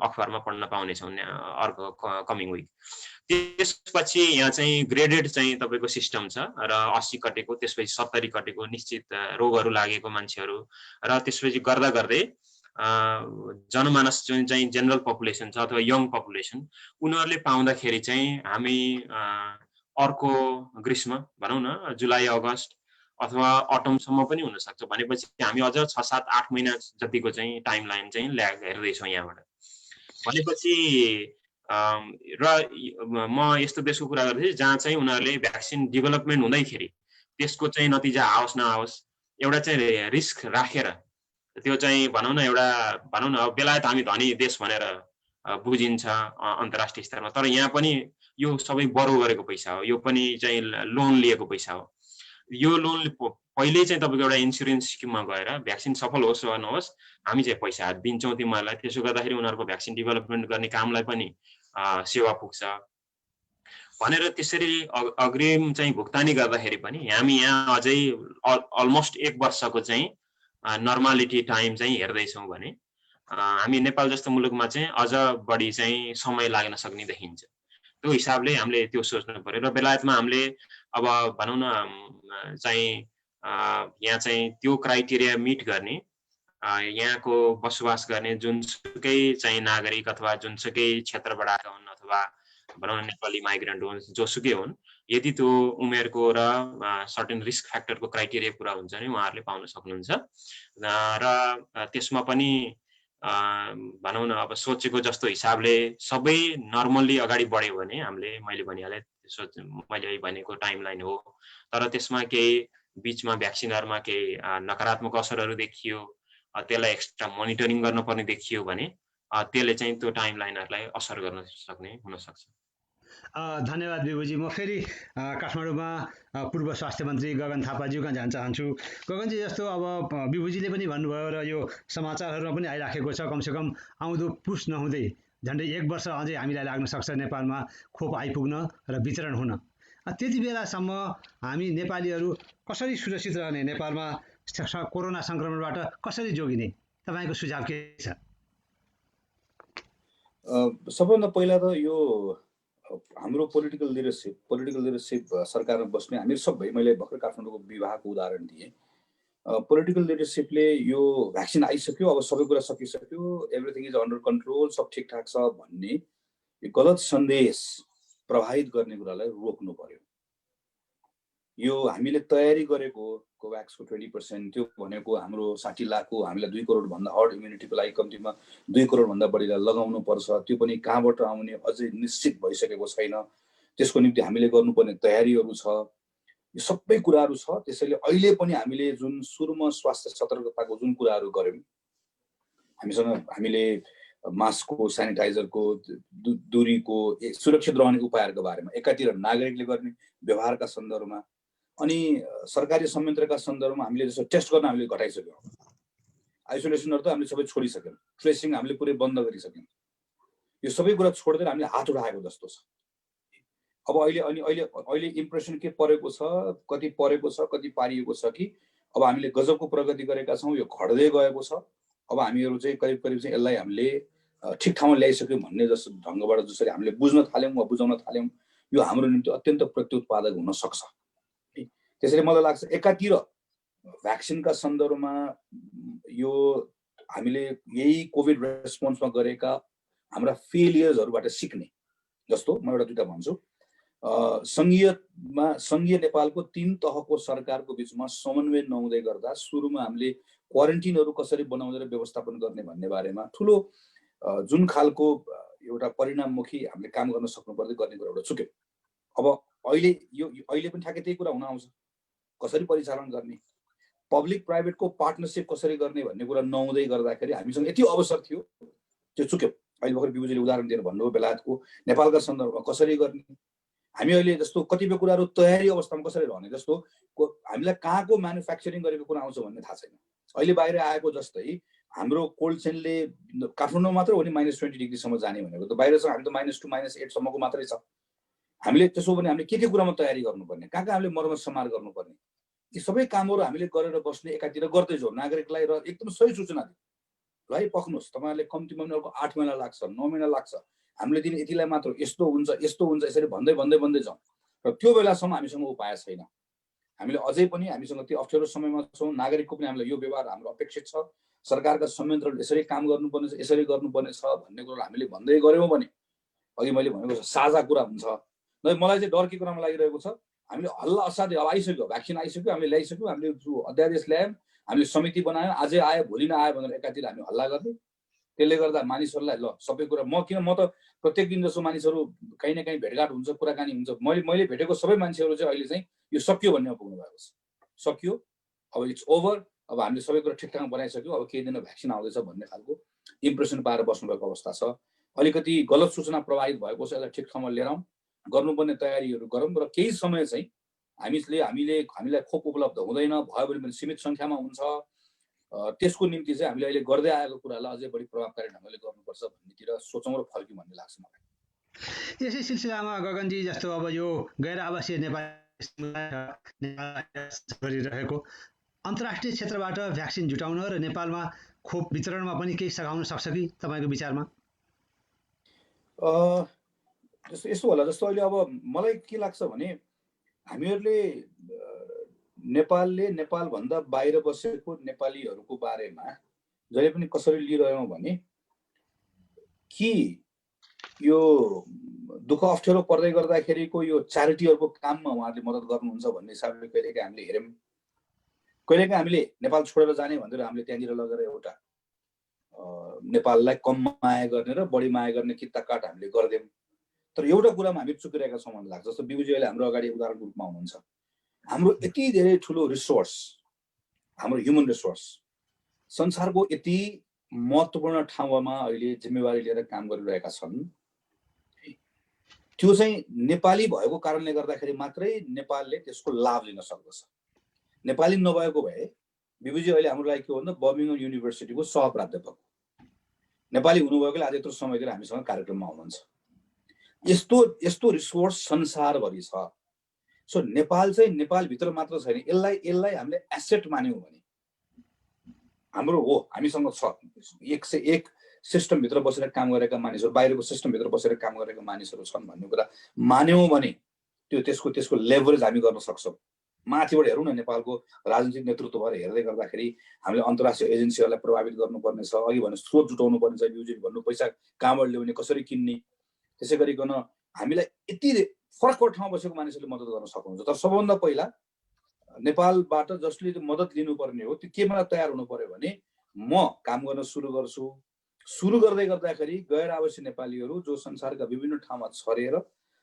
अखबारमा पढ्न पाउनेछौँ अर्को कमिङ विक। त्यसपछि यहाँ चाहिँ ग्रेडेड चाहिँ तपाईँको सिस्टम छ र 80 कटेको, त्यसपछि 70 कटेको निश्चित रोगहरू लागेको मान्छेहरू र त्यसपछि गर्दा गर्दै जनमानस जुन चाहिँ जेनरल पपुलेसन छ अथवा यङ पपुलेसन उनीहरूले पाउँदाखेरि चाहिँ हामी अर्को ग्रीष्म भनौँ न जुलाई अगस्त अथवा अटमसम्म पनि हुनसक्छ। भनेपछि हामी अझ 6-7-8 महिना जतिको चाहिँ टाइमलाइन चाहिँ हेर्दैछौँ यहाँबाट। भनेपछि र म यस्तो देशको कुरा गर्दैछु जहाँ चाहिँ उनीहरूले भ्याक्सिन डेभलपमेन्ट हुँदैखेरि त्यसको चाहिँ नतिजा आओस् नआओस् एउटा चाहिँ रिस्क राखेर त्यो चाहिँ भनौँ न एउटा भनौँ न बेलायत हामी धनी देश भनेर बुझिन्छ अन्तर्राष्ट्रिय स्तरमा, तर यहाँ पनि यो सबै बरो गरेको पैसा हो, यो पनि चाहिँ लोन लिएको पैसा हो। यो लोन पहिले चाहिँ तपाईँको एउटा इन्सुरेन्स स्किममा गएर भ्याक्सिन सफल होस् वा नहोस् हामी चाहिँ पैसा दिन्छौँ तिमीहरूलाई। त्यसो गर्दाखेरि उनीहरूको भ्याक्सिन डेभलपमेन्ट गर्ने कामलाई पनि सेवा पुग्छ भनेर त्यसरी अग्रिम चाहिँ भुक्तानी गर्दाखेरि पनि हामी यहाँ अझै अलमोस्ट 1 वर्षको चाहिँ नर्मालिटी टाइम चाहिँ हेर्दैछौँ भने हामी नेपाल जस्तो मुलुकमा चाहिँ अझ बढी चाहिँ समय लाग्न सक्ने देखिन्छ। त्यो हिसाबले हामीले त्यो सोच्नु पर्यो र बेलायतमा हामीले अब भनौँ न चाहिँ यहाँ चाहिँ त्यो क्राइटेरिया मिट गर्ने यहाँको बसोबास गर्ने जुनसुकै चाहिँ नागरिक अथवा जुनसुकै क्षेत्रबाट आएका हुन् अथवा भनौँ न नेपाली माइग्रेन्ट हुन् जोसुकै हुन्, यदि त्यो उमेरको र सर्टेन रिस्क फ्याक्टरको क्राइटेरिया पुरा हुन्छ भने उहाँहरूले पाउन सक्नुहुन्छ। र त्यसमा पनि भनौँ न अब सोचेको जस्तो हिसाबले सबै नर्मल्ली अगाडि बढ्यो भने मैले भनिहालेँ मैले भनेको टाइमलाइन हो, तर त्यसमा केही बिचमा भ्याक्सिनहरूमा केही नकारात्मक असरहरू देखियो, त्यसलाई एक्स्ट्रा मोनिटरिङ गर्नुपर्ने देखियो भने त्यसले चाहिँ त्यो टाइमलाइनहरूलाई असर गर्न सक्ने हुनसक्छ। धन्यवाद विभुजी। म फेरि काठमाडौँमा पूर्व स्वास्थ्य मन्त्री गगन थापाज्यूका जान चाहन्छु। गगनजी, जस्तो अब विभुजीले पनि भन्नुभयो र यो समाचारहरूमा पनि आइराखेको छ, कमसेकम आउँदो पुस नहुँदै झन्डै 1 वर्ष अझै हामीलाई लाग्न सक्छ नेपालमा खोप आइपुग्न र वितरण हुन। त्यति बेलासम्म हामी नेपालीहरू कसरी सुरक्षित रहने, नेपालमा कोरोना सङ्क्रमणबाट कसरी जोगिने, तपाईँको सुझाव के छ? सबभन्दा पहिला त यो हाम्रो पोलिटिकल लिडरसिप सरकारमा बस्ने हामी सबै, मैले भर्खर काठमाडौँको विवाहको उदाहरण दिएँ, पोलिटिकल लिडरसिपले यो भ्याक्सिन आइसक्यो, अब सबै कुरा सकिसक्यो, एभ्रिथिङ इज अन्डर कन्ट्रोल, सब ठिकठाक छ भन्ने गलत सन्देश प्रभावित गर्ने कुरालाई रोक्नु पर्यो। यो हामीले तयारी गरेको कोभ्याक्सको 20%, त्यो भनेको हाम्रो 60 लाखको हामीलाई 2 करोडभन्दा हर्ड इम्युनिटीको लागि कम्तीमा 2 करोडभन्दा बढीलाई लगाउनु पर्छ, त्यो पनि कहाँबाट आउने अझै निश्चित भइसकेको छैन। त्यसको निम्ति हामीले गर्नुपर्ने तयारीहरू छ, यो सबै कुराहरू छ। त्यसैले अहिले पनि हामीले जुन सुरुमा स्वास्थ्य सतर्कताको जुन कुराहरू गऱ्यौँ, हामीले मास्कको, सेनिटाइजरको, दूरीको, सुरक्षित रहने उपायहरूको बारेमा एकातिर नागरिकले गर्ने व्यवहारका सन्दर्भमा अनि सरकारी संयन्त्रका सन्दर्भमा हामीले जस्तो टेस्ट गर्न हामीले घटाइसक्यौँ, आइसोलेसनहरू त हामीले सबै छोडिसक्यौँ, ट्रेसिङ हामीले पुरै बन्द गरिसक्यौँ। यो सबै कुरा छोड्दै हामीले हात उठाएको जस्तो छ। अब अहिले इम्प्रेसन के परेको छ, कति परेको छ, कति पारिएको छ कि अब हामीले गजबको प्रगति गरेका छौँ, यो घट्दै गएको छ, अब हामीहरू चाहिँ करिब चाहिँ यसलाई हामीले ठिक ठाउँमा ल्याइसक्यौँ भन्ने जस्तो ढङ्गबाट जसरी हामीले बुझ्न थाल्यौँ वा बुझाउन थाल्यौँ, यो हाम्रो निम्ति अत्यन्त प्रत्युत्पादक हुन सक्छ। त्यसैले मलाई लाग्छ एकातिर भ्याक्सिनका सन्दर्भमा यो हामीले यही कोभिड रेस्पोन्समा गरेका हाम्रा फेलियर्सहरूबाट सिक्ने जस्तो म एउटा दुईटा भन्छु। सङ्घीय नेपालको 3 तहको सरकारको बिचमा समन्वय नहुँदै गर्दा सुरुमा हामीले क्वारेन्टिनहरू कसरी बनाउँदै र व्यवस्थापन गर्ने भन्ने बारेमा ठुलो जुन खालको एउटा परिणाममुखी हामीले काम गर्न सक्नु पर्दै गर्ने कुरा एउटा चुक्यो। अब अहिले पनि ठ्याक्कै त्यही कुरा हुन आउँछ, कसरी परिचालन गर्ने, पब्लिक प्राइभेटको पार्टनरसिप कसरी गर्ने भन्ने कुरा नहुँदै गर्दाखेरि हामीसँग यति अवसर थियो, त्यो चुक्यो। अहिले भर्खर विभुजीले उदाहरण दिएर भन्नुभयो बेलायतको, नेपालका सन्दर्भमा कसरी गर्ने, हामी अहिले जस्तो कतिपय कुराहरू तयारी अवस्थामा कसरी रहने, जस्तो हामीलाई कहाँको म्यानुफ्याक्चरिङ गरेको कुरा आउँछ भन्ने थाहा छैन। अहिले बाहिर आएको जस्तै हाम्रो कोल्ड चेनले काठमाडौँ मात्र हो नि -20 डिग्रीसम्म जाने भनेको, त बाहिरसँग हामी त -2 -8 सम्मको मात्रै छ। हामीले त्यसो भने हामीले के कुरामा तयारी गर्नुपर्ने, कहाँ हामीले मर्मत समार गर्नुपर्ने, यी सबै कामहरू हामीले गरेर बस्ने एकातिर गर्दै जाउँ, नागरिकलाई र एकदम सही सूचना दिउँ। ल है पक्नुहोस्, तपाईँहरूले कम्तीमा पनि 8 महिना लाग्छ, 9 महिना लाग्छ, हामीले दिन यतिलाई मात्र यस्तो हुन्छ यसरी भन्दै जाउँ। र त्यो बेलासम्म हामीसँग उपाय छैन। हामीले अझै पनि हामीसँग त्यो अप्ठ्यारो समयमा छौँ, नागरिकको पनि हामीलाई यो व्यवहार हाम्रो अपेक्षित छ, सरकारका संयन्त्रले यसरी काम गर्नुपर्ने छ, यसरी गर्नुपर्ने छ भन्ने कुरा हामीले भन्दै गऱ्यौँ भने अघि मैले भनेको साझा कुरा हुन्छ। मलाई चाहिँ डर के कुरामा लागिरहेको छ, हामीले हल्ला असाध्यै अब आइसक्यो, भ्याक्सिन आइसक्यो, हामीले ल्याइसक्यौँ, हामीले अध्यादेश ल्यायौँ, हामीले समिति बनायौँ, आजै आयो भोलि नआयो भनेर एकातिर हामी हल्ला गर्ने, त्यसले गर्दा मानिसहरूलाई ल सबै कुरा म त प्रत्येक दिन जसो मानिसहरू कहीँ न कहीँ भेटघाट हुन्छ, कुराकानी हुन्छ, मैले भेटेको सबै मान्छेहरू चाहिँ अहिले चाहिँ यो सकियो भन्नेमा पुग्नु भएको छ, सकियो, अब इट्स ओभर, अब हामीले सबै कुरा ठिकठाक बनाइसक्यौँ, अब केही दिन भ्याक्सिन आउँदैछ भन्ने खालको इम्प्रेसन पाएर बस्नुभएको अवस्था छ। अलिकति गलत सूचना प्रभावित भएको छ, यसलाई ठिक ठाउँमा लिएर आउँ, गर्नुपर्ने तयारीहरू गरौँ र केही समय चाहिँ हामीलाई खोप उपलब्ध हुँदैन, भयो भने पनि सीमित सङ्ख्यामा हुन्छ, त्यसको निम्ति चाहिँ हामीले अहिले गर्दै आएको कुरालाई अझै बढी प्रभावकारी ढङ्गले गर्नुपर्छ भन्नेतिर सोचौँ र फर्क्यौँ भन्ने लाग्छ मलाई। यसै सिलसिलामा गगनजी, जस्तो अब यो गैर आवासीय नेपाली गरिरहेको अन्तर्राष्ट्रिय क्षेत्रबाट भ्याक्सिन जुटाउन र नेपालमा खोप वितरणमा पनि केही सघाउन सक्छ कि तपाईँको विचारमा? जस्तो यस्तो होला, जस्तो अहिले अब मलाई के लाग्छ भने हामीहरूले नेपालले नेपालभन्दा बाहिर बसेको नेपालीहरूको बारेमा जहिले पनि कसरी लिइरह्यौँ भने कि यो दुःख अप्ठ्यारो पर्दै गर्दाखेरिको यो च्यारिटीहरूको काममा उहाँहरूले मद्दत गर्नुहुन्छ भन्ने हिसाबले कहिलेकाहीँ हामीले हेऱ्यौँ। कहिलेकाहीँ हामीले नेपाल छोडेर जाने भनेर हामीले त्यहाँनिर लगेर एउटा नेपाललाई कम माया गर्ने र बढी माया गर्ने किता काट हामीले गर्दैनौँ। तर एउटा कुरामा हामी चुकिरहेका छौँ भन्ने लाग्छ। जस्तो बिबुजी अहिले हाम्रो अगाडि उदाहरणको रूपमा हुनुहुन्छ। हाम्रो यति धेरै ठुलो रिसोर्स, हाम्रो ह्युमन रिसोर्स संसारको यति महत्त्वपूर्ण ठाउँमा अहिले जिम्मेवारी लिएर काम गरिरहेका छन्, त्यो चाहिँ नेपाली भएको कारणले गर्दाखेरि मात्रै नेपालले त्यसको लाभ लिन सक्दछ। नेपाली नभएको भए बिबुजी अहिले हाम्रो लागि के हो भन्दा बर्मिङहम युनिभर्सिटीको सहप्राध्यापक, नेपाली हुनुभएकोले आज यत्रो समय दिएर हामीसँग कार्यक्रममा हुनुहुन्छ। यस्तो यस्तो रिसोर्स संसारभरि छ। सो नेपाल चाहिँ नेपालभित्र मात्र छैन, यसलाई हामीले एसेट मान्यौँ भने हाम्रो हो, हामीसँग छ। 101 सिस्टमभित्र बसेर काम गरेका मानिसहरू, बाहिरको सिस्टमभित्र बसेर काम गरेका मानिसहरू छन् भन्ने कुरा मान्यौँ भने त्यसको लेभरेज हामी गर्न सक्छौँ। माथिबाट हेरौँ न, नेपालको राजनीतिक नेतृत्व भएर हेर्दै गर्दाखेरि हामीले अन्तर्राष्ट्रिय एजेन्सीहरूलाई प्रभावित गर्नुपर्ने छ। अघि भने स्रोत जुटाउनु पर्ने छ, म्युजिक भन्नु, पैसा कहाँबाट ल्याउने, कसरी किन्ने, त्यसै गरिकन हामीलाई यति फरक फरक ठाउँमा बसेको मानिसहरूले मद्दत गर्न सक्नुहुन्छ। तर सबभन्दा पहिला नेपालबाट जसले मद्दत लिनुपर्ने हो त्यो केमा तयार हुनु पर्यो भने म काम गर्न सुरु गर्छु। सुरु गर्दै गर्दाखेरि गैर आवासीय नेपालीहरू जो संसारका विभिन्न ठाउँमा छरेर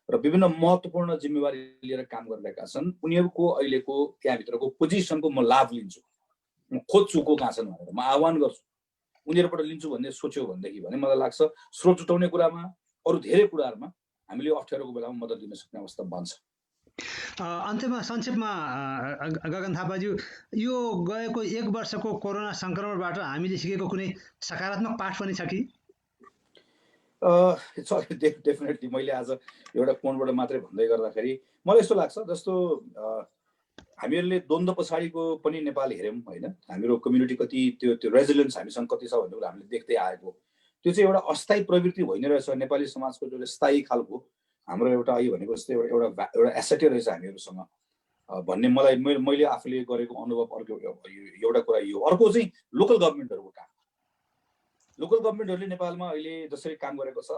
र विभिन्न महत्त्वपूर्ण जिम्मेवारी लिएर काम गरिरहेका छन्, उनीहरूको अहिलेको त्यहाँभित्रको पोजिसनको म लाभ लिन्छु, म खोज्छु को कहाँ छन् भनेर म आह्वान गर्छु। उनीहरूबाट लिन्छु भन्ने सोच्यो भनेदेखि भने मलाई लाग्छ स्रोत जुटाउने कुरामा, अरू धेरै कुराहरूमा हामीले अप्ठ्यारोको बेलामा मद्दत दिन सक्ने अवस्था बन्छ। अन्त्यमा संक्षेपमा गगन थापाज्यू, यो गएको 1 वर्षको कोरोना संक्रमणबाट हामीले सिकेको कुनै सकारात्मक पाठ पनि छ कि? डेफिनेटली मैले आज एउटा कोणबाट मात्रै भन्दै गर्दाखेरि मलाई यस्तो लाग्छ, जस्तो हामीहरूले द्वन्द्व पछाडिको पनि नेपाल हेऱ्यौँ होइन, हाम्रो कम्युनिटी कति त्यो रेजिलियन्स हामीसँग कति छ भन्ने कुरा हामीले देख्दै आएको, त्यो चाहिँ एउटा अस्थायी प्रवृत्ति होइन रहेछ नेपाली समाजको, जो स्थायी खालको हाम्रो एउटा अघि भनेको जस्तै एउटा एसेटै रहेछ हामीहरूसँग भन्ने मैले आफूले गरेको अनुभव अर्को एउटा कुरा यो। अर्को चाहिँ लोकल गभर्मेन्टहरूको काम। लोकल गभर्मेन्टहरूले नेपालमा अहिले जसरी काम गरेको छ,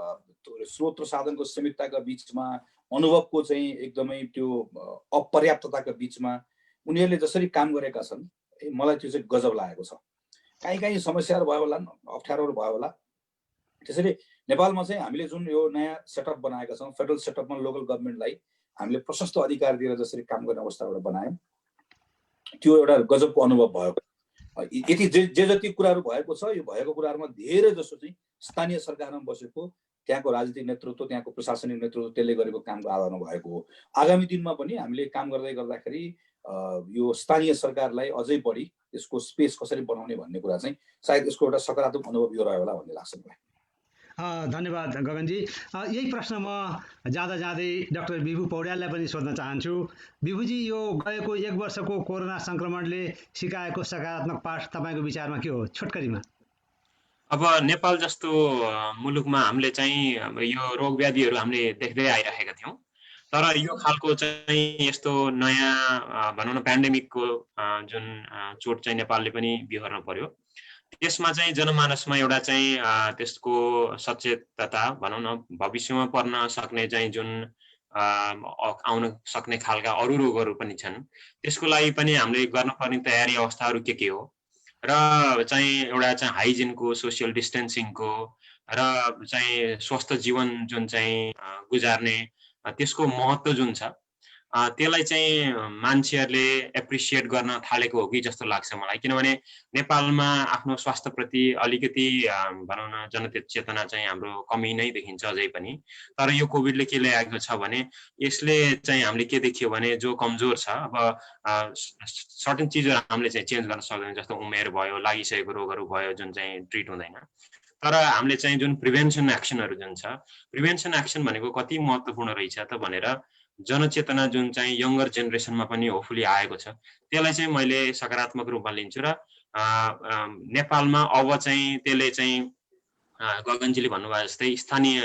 स्रोत र साधनको सीमितताका बिचमा, अनुभवको चाहिँ एकदमै त्यो अपर्याप्तताका बिचमा उनीहरूले जसरी काम गरेका छन्, मलाई त्यो चाहिँ गजब लागेको छ। कहीँ समस्याहरू भयो होला, अप्ठ्यारोहरू भयो होला। त्यसरी नेपालमा चाहिँ हामीले जुन यो नयाँ सेटअप बनाएका छौँ, फेडरल सेटअपमा लोकल गभर्मेन्टलाई हामीले प्रशस्त अधिकार दिएर जसरी काम गर्ने अवस्थाबाट बनायौँ, त्यो एउटा गजबको अनुभव भयो। यति जे जति कुराहरू भएको छ, यो भएको कुराहरूमा धेरै जसो चाहिँ स्थानीय सरकारमा बसेको त्यहाँको राजनीतिक नेतृत्व, त्यहाँको प्रशासनिक नेतृत्व त्यसले गरेको कामको आधारमा भएको हो। आगामी दिनमा पनि हामीले काम गर्दै गर्दाखेरि यो स्थानीय सरकारलाई अझै बढी यसको स्पेस कसरी बनाउने भन्ने कुरा चाहिँ सायद यसको एउटा सकारात्मक अनुभव यो रह्यो होला भन्ने लाग्छ मलाई। धन्यवाद गगनजी। यही प्रश्न म जाँदा जाँदै डाक्टर विभु पौड्याललाई पनि सोध्न चाहन्छु। विभुजी, यो गएको 1 वर्षको कोरोना संक्रमणले सिकाएको सकारात्मक पाठ तपाईँको विचारमा के हो, छोटकरीमा? अब नेपाल जस्तो मुलुकमा हामीले चाहिँ यो रोग व्याधिहरू हामीले देख्दै आइरहेका थियौँ, तर यो खालको चाहिँ यस्तो नयाँ भनौँ न पेन्डेमिकको जुन चोट चाहिँ नेपालले पनि बिहोर्न पर्यो, त्यसमा चाहिँ जनमानसमा एउटा चाहिँ त्यसको सचेतता भनौँ न, भविष्यमा पर्न सक्ने चाहिँ जुन आउन सक्ने खालका अरू रोगहरू पनि छन्, त्यसको लागि पनि हामीले गर्नुपर्ने तयारी अवस्थाहरू के हो र चाहिँ एउटा चाहिँ हाइजिनको, सोसियल डिस्टेन्सिङको र चाहिँ स्वस्थ जीवन जुन चाहिँ गुजार्ने त्यसको महत्त्व जुन छ, त्यसलाई चाहिँ मान्छेहरूले एप्रिसिएट गर्न थालेको हो कि जस्तो लाग्छ मलाई। किनभने नेपालमा आफ्नो स्वास्थ्यप्रति अलिकति भनौँ न जनचेतना चाहिँ हाम्रो कमी नै देखिन्छ अझै पनि। तर यो कोभिडले के ल्याएको छ भने यसले चाहिँ हामीले के देखियो भने जो कमजोर छ, अब सर्टेन चिजहरू हामीले चाहिँ चेन्ज गर्न सक्दैन, जस्तो उमेर भयो, लागिसकेको रोगहरू भयो जुन चाहिँ ट्रिट हुँदैन। तर हामीले चाहिँ जुन प्रिभेन्सन एक्सनहरू जुन छ, प्रिभेन्सन एक्सन भनेको कति महत्त्वपूर्ण रहेछ त भनेर जनचेतना जुन चाहिँ यङ्गर जेनेरेसनमा पनि होपफुली आएको छ, त्यसलाई चाहिँ मैले सकारात्मक रूपमा लिन्छु। र नेपालमा अब चाहिँ त्यसले चाहिँ गगनजीले भन्नुभयो जस्तै स्थानीय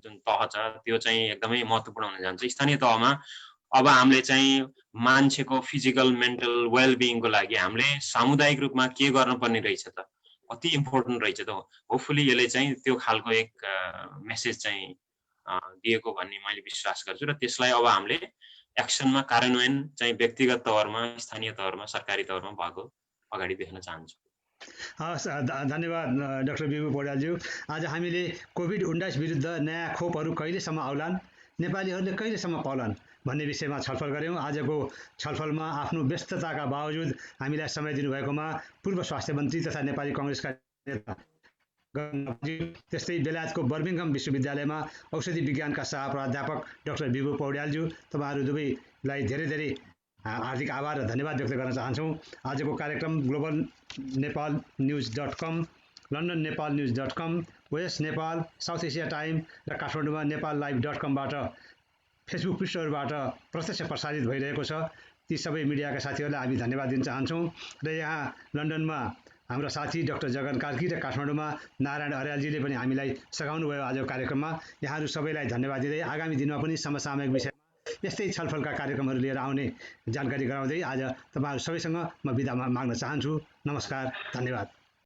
जुन तह छ त्यो चाहिँ एकदमै महत्त्वपूर्ण हुन जान्छ। स्थानीय तहमा अब हामीले चाहिँ मान्छेको फिजिकल मेन्टल वेलबिङको लागि हामीले सामुदायिक रूपमा के गर्नुपर्ने रहेछ त, कति इम्पोर्टेन्ट रहेछ त। होपफुली यसले चाहिँ त्यो खालको एक मेसेज चाहिँ दिएको भन्ने मैले विश्वास गर्छु र त्यसलाई अब हामीले एक्सनमा कार्यान्वयन चाहिँ व्यक्तिगत तवरमा, स्थानीय तवरमा, सरकारी तवरमा भएको अगाडि देख्न चाहन्छु। हस्, धन्यवाद डाक्टर बिबु पौड्यालज्यू। आज हामीले कोभिड-19 विरुद्ध नयाँ खोपहरू कहिलेसम्म आउलान्, नेपालीहरूले कहिलेसम्म पाउलान् भन्ने विषयमा छलफल गऱ्यौँ। आजको छलफलमा आफ्नो व्यस्तताका बावजुद हामीलाई समय दिनुभएकोमा पूर्व स्वास्थ्य मन्त्री तथा नेपाली कङ्ग्रेसका नेता त्यस्तै बेलायतको बर्मिङहम विश्वविद्यालयमा औषधि विज्ञानका सह प्राध्यापक डाक्टर बिबु पौड्यालज्यू, तपाईँहरू दुवैलाई धेरै धेरै हार्दिक आभार र धन्यवाद व्यक्त गर्न चाहन्छौँ। आजको कार्यक्रम global Nepal news dot com, London Nepal news dot com, OS Nepal, south Asia time र काठमाडौँमा नेपाल लाइभ.com-बाट फेसबुक पृष्ठहरूबाट प्रत्यक्ष प्रसारित भइरहेको छ। ती सबै मिडियाका साथीहरूलाई हामी धन्यवाद दिन चाहन्छौँ र यहाँ लन्डनमा हाम्रा साथी डाक्टर जगन कार्की र काठमाडौँमा नारायण अर्यालजीले पनि हामीलाई सघाउनु भयो आजको कार्यक्रममा। यहाँहरू सबैलाई धन्यवाद दिँदै आगामी दिनमा पनि समसामयिक विषयमा यस्तै छलफलका कार्यक्रमहरू लिएर आउने जानकारी गराउँदै आज तपाईँहरू सबैसँग म बिदा माग्न चाहन्छु। नमस्कार, धन्यवाद।